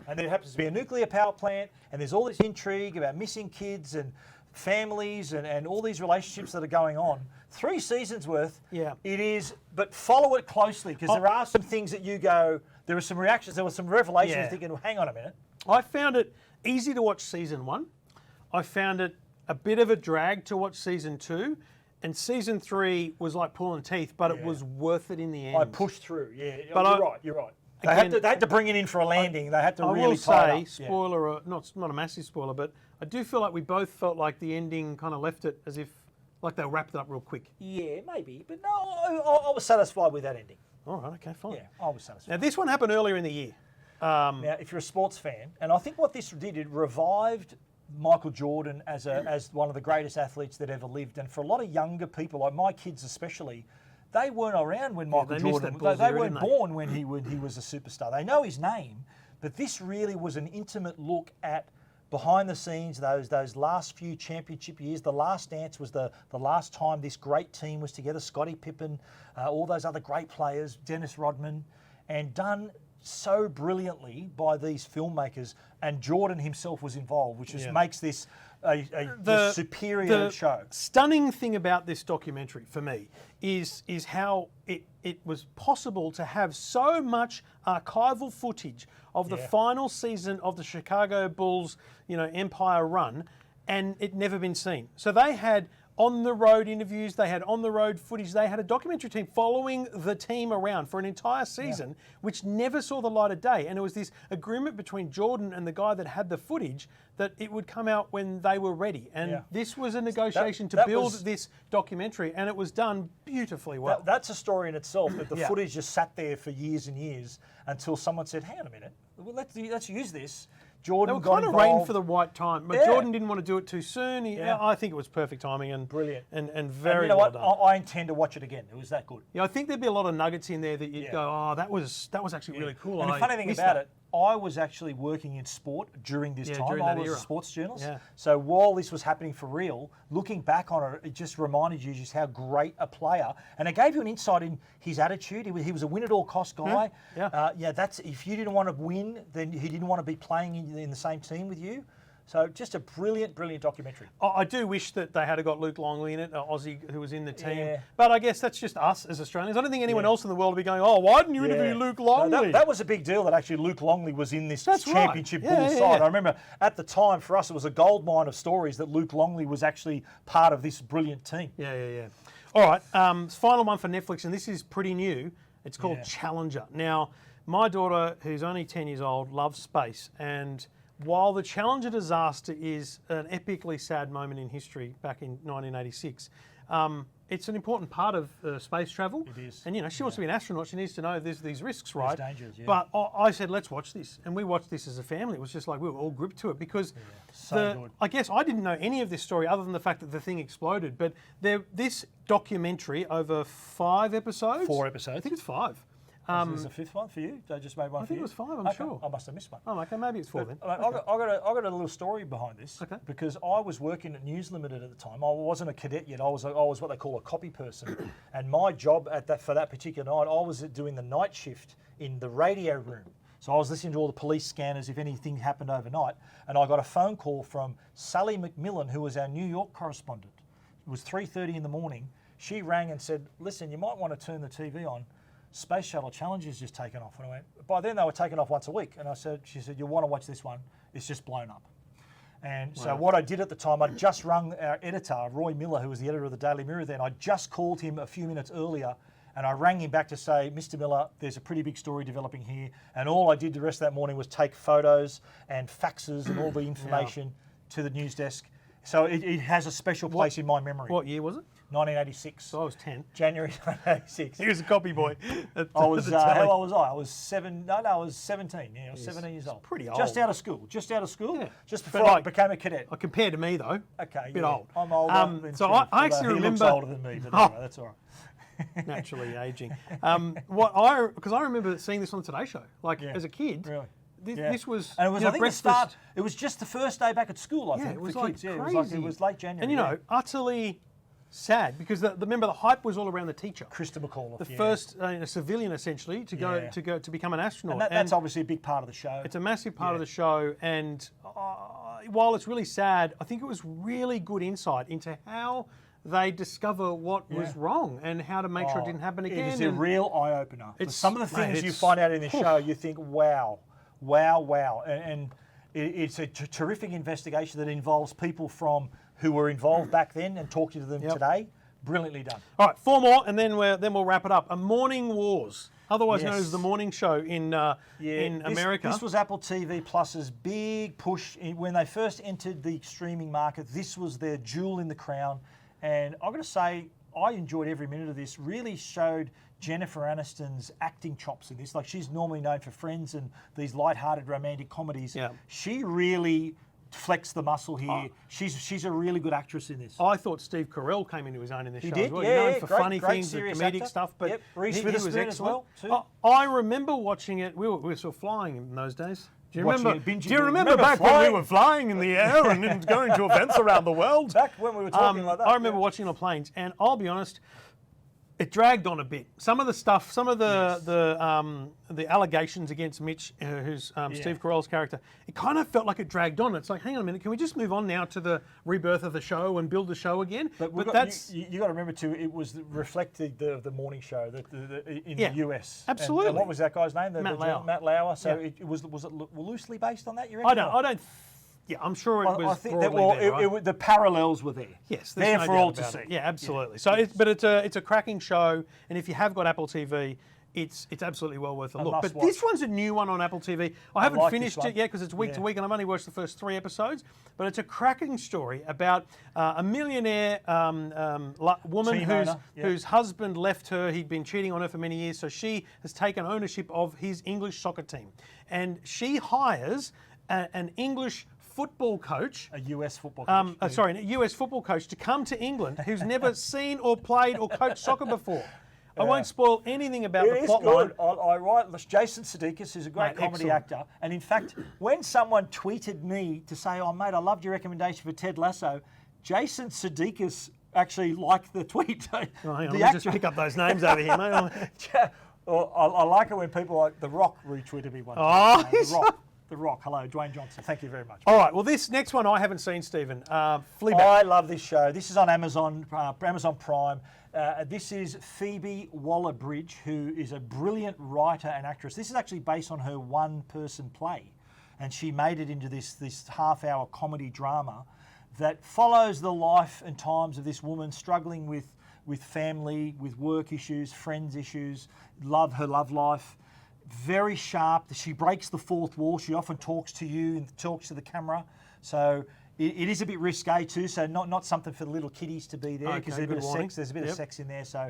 And there happens to be a nuclear power plant, and there's all this intrigue about missing kids and families and all these relationships that are going on. 3 seasons worth. Yeah. It is, but follow it closely, because there are some things that you go, there were some reactions, there were some revelations, Yeah. thinking, well, hang on a minute. I found it easy to watch season 1. I found it a bit of a drag to watch season 2. And season 3 was like pulling teeth, but it was worth it in the end. I pushed through, yeah. But You're right. Again, They had to bring it in for a landing. They had to I really will tie it say, up. spoiler, not a massive spoiler, but I do feel like we both felt like the ending kind of left it as if, like they wrapped it up real quick. Yeah, maybe. But no, I was satisfied with that ending. All right, okay, fine. Yeah, I was satisfied. Now, this one happened earlier in the year. Now, if you're a sports fan, and I think what this did, it revived Michael Jordan as one of the greatest athletes that ever lived. And for a lot of younger people, like my kids especially, they weren't around when Michael they missed Jordan. that Bulls They era, weren't didn't they? born when he was a superstar. They know his name, but this really was an intimate look at behind the scenes, those last few championship years. The Last Dance was the last time this great team was together. Scottie Pippen, all those other great players, Dennis Rodman, and done so brilliantly by these filmmakers, and Jordan himself was involved, which just makes this a superior show. Stunning thing about this documentary for me is how it was possible to have so much archival footage of the final season of the Chicago Bulls, empire run, and it never been seen. So they had on the road interviews, they had on the road footage, they had a documentary team following the team around for an entire season, which never saw the light of day. And it was this agreement between Jordan and the guy that had the footage that it would come out when they were ready. And this was a negotiation to build this documentary, and it was done beautifully well. That's a story in itself, that the footage just sat there for years and years until someone said, hang on a minute, let's use this. Jordan They were kind of involved. waiting for the right time, but Jordan didn't want to do it too soon. I think it was perfect timing and brilliant and And very you know well what? done. I intend to watch it again. It was that good. Yeah, I think there'd be a lot of nuggets in there that you'd go, oh, that was actually really cool. And the funny thing about it, I was actually working in sport during this time. during I that was era. a sports journalist. Yeah. So while this was happening for real, looking back on it, it just reminded you just how great a player, and it gave you an insight in his attitude. He was a win-at-all-cost guy. Yeah. That's if you didn't want to win, then he didn't want to be playing in the same team with you. So just a brilliant, brilliant documentary. I do wish that they had got Luke Longley in it, Aussie who was in the team. Yeah. But I guess that's just us as Australians. I don't think anyone else in the world will be going, oh, why didn't you interview Luke Longley? No, that was a big deal that actually Luke Longley was in this That's championship right. Bulls side. I remember at the time for us it was a gold mine of stories that Luke Longley was actually part of this brilliant team. Yeah. All right, final one for Netflix, and this is pretty new. It's called Challenger. Now, my daughter, who's only 10 years old, loves space, and while the Challenger disaster is an epically sad moment in history back in 1986, it's an important part of space travel. It is. And, she wants to be an astronaut. She needs to know there's these risks, right? There's dangers, yeah. But I said, let's watch this. And we watched this as a family. It was just like we were all gripped to it because good. I guess I didn't know any of this story other than the fact that the thing exploded. But this documentary over 5 episodes. 4 episodes. I think it's 5. Is the 5th one for you? I just made one I for think you. it was 5, I'm Okay, sure. I must have missed one. Oh, okay, maybe it's 4 then. I got a little story behind this. Okay. Because I was working at News Limited at the time. I wasn't a cadet yet. I was what they call a copy person. And my job for that particular night, I was doing the night shift in the radio room. So I was listening to all the police scanners if anything happened overnight. And I got a phone call from Sally McMillan, who was our New York correspondent. It was 3:30 in the morning. She rang and said, listen, you might want to turn the TV on. Space Shuttle Challenger's just taken off. And I went, by then they were taken off once a week. And she said, you'll want to watch this one. It's just blown up. And so what I did at the time, I just rung our editor, Roy Miller, who was the editor of the Daily Mirror then. I just called him a few minutes earlier and I rang him back to say, Mr. Miller, there's a pretty big story developing here. And all I did the rest of that morning was take photos and faxes and all the information to the news desk. So it has a special place in my memory. What year was it? 1986. So I was 10. January 1986. He was a copy boy. I was, how old was I? I was 7, no, I was 17. Yeah, I was 17 years old. Pretty old. Just out of school. Yeah. Just before I became a cadet. Compared to me, though. Okay. Bit old. I'm older. So I actually remember. He looks older than me, but anyway, that's all right. Naturally aging. Because I remember seeing this on the Today Show, as a kid. Really? This was, and it was, I think, breakfast. the start. It was just the first day back at school, I think, it was for like kids. Yeah, crazy. it was late January. And utterly sad because remember the hype was all around the teacher. Krista McAuliffe, the first civilian essentially to go to become an astronaut. And that's obviously a big part of the show. It's a massive part of the show, and while it's really sad, I think it was really good insight into how they discover what was wrong and how to make sure it didn't happen again. It is a real eye opener. Some of the things you it's- find out in the show, you think, wow, and it's a terrific investigation that involves people who were involved back then and talking to them today. Brilliantly done. All right, 4 more, and then we'll wrap it up. A Morning Wars, otherwise known as the Morning Show in America. This was Apple TV Plus's big push when they first entered the streaming market. This was their jewel in the crown, and I've got to say, I enjoyed every minute of this. Really showed Jennifer Aniston's acting chops in this. Like, she's normally known for Friends and these light-hearted romantic comedies. Yeah. She really flexed the muscle here. She's a really good actress in this. I thought Steve Carell came into his own in this show did? as well. Yeah, known for funny things, and comedic actor. stuff, but Reese he was Witherspoon excellent as well, too. I remember watching it. We were sort of flying in those days. Do you Watching remember? it, binging Do you it. remember Remember back when flying? we were flying in the air and going to events around the world? Back when we were talking like that. I remember watching on planes, and I'll be honest, it dragged on a bit. Some of the stuff, some of the allegations against Mitch, who's Steve Carell's character, it kind of felt like it dragged on. It's like, hang on a minute, can we just move on now to the rebirth of the show and build the show again? But that's you got to remember too. It was reflected the morning show in the US. Absolutely. And what was that guy's name? Matt Lauer. Matt Lauer. So it was it loosely based on that? You reckon? I don't. Yeah, I'm sure it was. I think broadly there, right? the parallels were there. Yes, there no for doubt all to about see. it. Yeah, absolutely. So, it's a cracking show, and if you have got Apple TV, it's absolutely well worth a look. But this one's a new one on Apple TV. I haven't finished it yet because it's week to week, and I've only watched the first 3 episodes. But it's a cracking story about a millionaire woman whose husband left her. He'd been cheating on her for many years, so she has taken ownership of his English soccer team, and she hires an English football coach, a US football coach. a US football coach to come to England who's never seen or played or coached soccer before. I won't spoil anything about the plot line. I write Jason Sudeikis, who's a great comedy actor, and in fact, when someone tweeted me to say, "Oh mate, I loved your recommendation for Ted Lasso," Jason Sudeikis actually liked the tweet. Oh, hang on, let me just pick up those names over here, mate. I like it when people like The Rock retweeted me one. Oh, The The Rock. Hello, Dwayne Johnson. Thank you very much. All right, well, this next one I haven't seen, Stephen. Fleabag. I love this show. This is on Amazon Prime. This is Phoebe Waller-Bridge, who is a brilliant writer and actress. This is actually based on her one-person play, and she made it into this half-hour comedy drama that follows the life and times of this woman struggling with family, with work issues, friends issues, her love life. Very sharp. She breaks the fourth wall. She often talks to you and talks to the camera. So it is a bit risque too. So not something for the little kiddies to be there, because there's a bit of sex. There's a bit of sex in there. So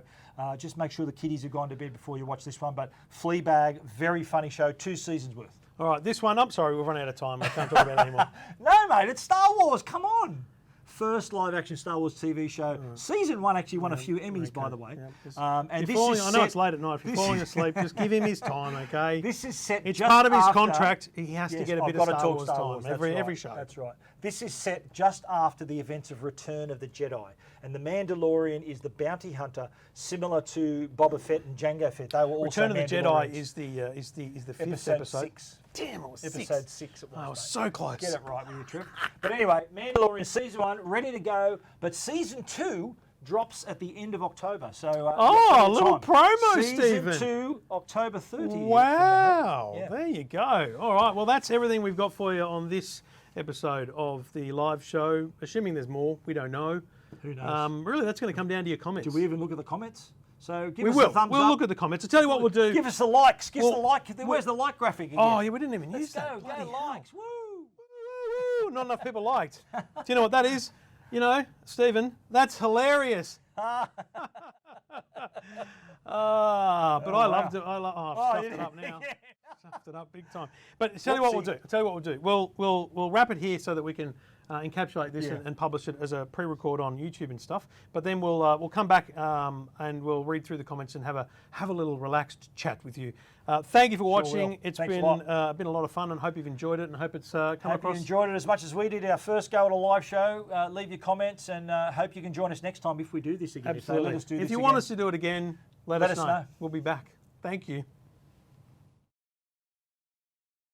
just make sure the kiddies have gone to bed before you watch this one. But Fleabag, very funny show. 2 seasons worth. All right, this one, I'm sorry, we've run out of time. I can't talk about it anymore. No, mate, it's Star Wars. Come on. First live-action Star Wars TV show. Season 1 actually won a few Emmys, by the way. Yeah, and this I know set, it's late at night. If you're falling asleep, just give him his time, okay? This is set It's just part of his after, contract. He has to get a bit of I've got to Star talk Wars time That's right. every show. That's right. This is set just after the events of Return of the Jedi. And the Mandalorian is the bounty hunter, similar to Boba Fett and Jango Fett. They were also Return of the Jedi is the 5th episode. 6. Damn, it was 6. Episode 6 it was. I was so close. Get it right with your trip. But anyway, Mandalorian season 1 ready to go, but season 2 drops at the end of October. So a little promo, season Stephen. 2, October 30th. Wow, Yeah. there you go. All right, well, that's everything we've got for you on this episode of the live show. Assuming there's more, we don't know. Who knows? Really, that's going to come down to your comments. Do we even look at the comments? So give We us will. a thumbs We'll up. look at the comments. I'll tell you what we'll do. Give us the likes. Give us Well, the like. Where's the like graphic again? Oh, yeah, we didn't even Let's use that. go. Bloody Go hell. likes. Woo! Woo, not enough people liked. Do you know what that is? You know, Stephen, that's hilarious. But I loved it. I've stuffed it up now. Stuffed it up big time. But tell you what we'll do. We'll wrap it here so that we can encapsulate this and publish it as a pre-record on YouTube and stuff. But then we'll come back and we'll read through the comments and have a little relaxed chat with you. Thank you for watching. Will. It's Thanks been a a lot of fun, and hope you've enjoyed it, and hope it's come Hope across. you enjoyed it as much as we did our first go at a live show. Leave your comments, and hope you can join us next time if we do this again. Absolutely. If they let us do If this you again. want us to do it again, let us know. know. We'll be back. Thank you.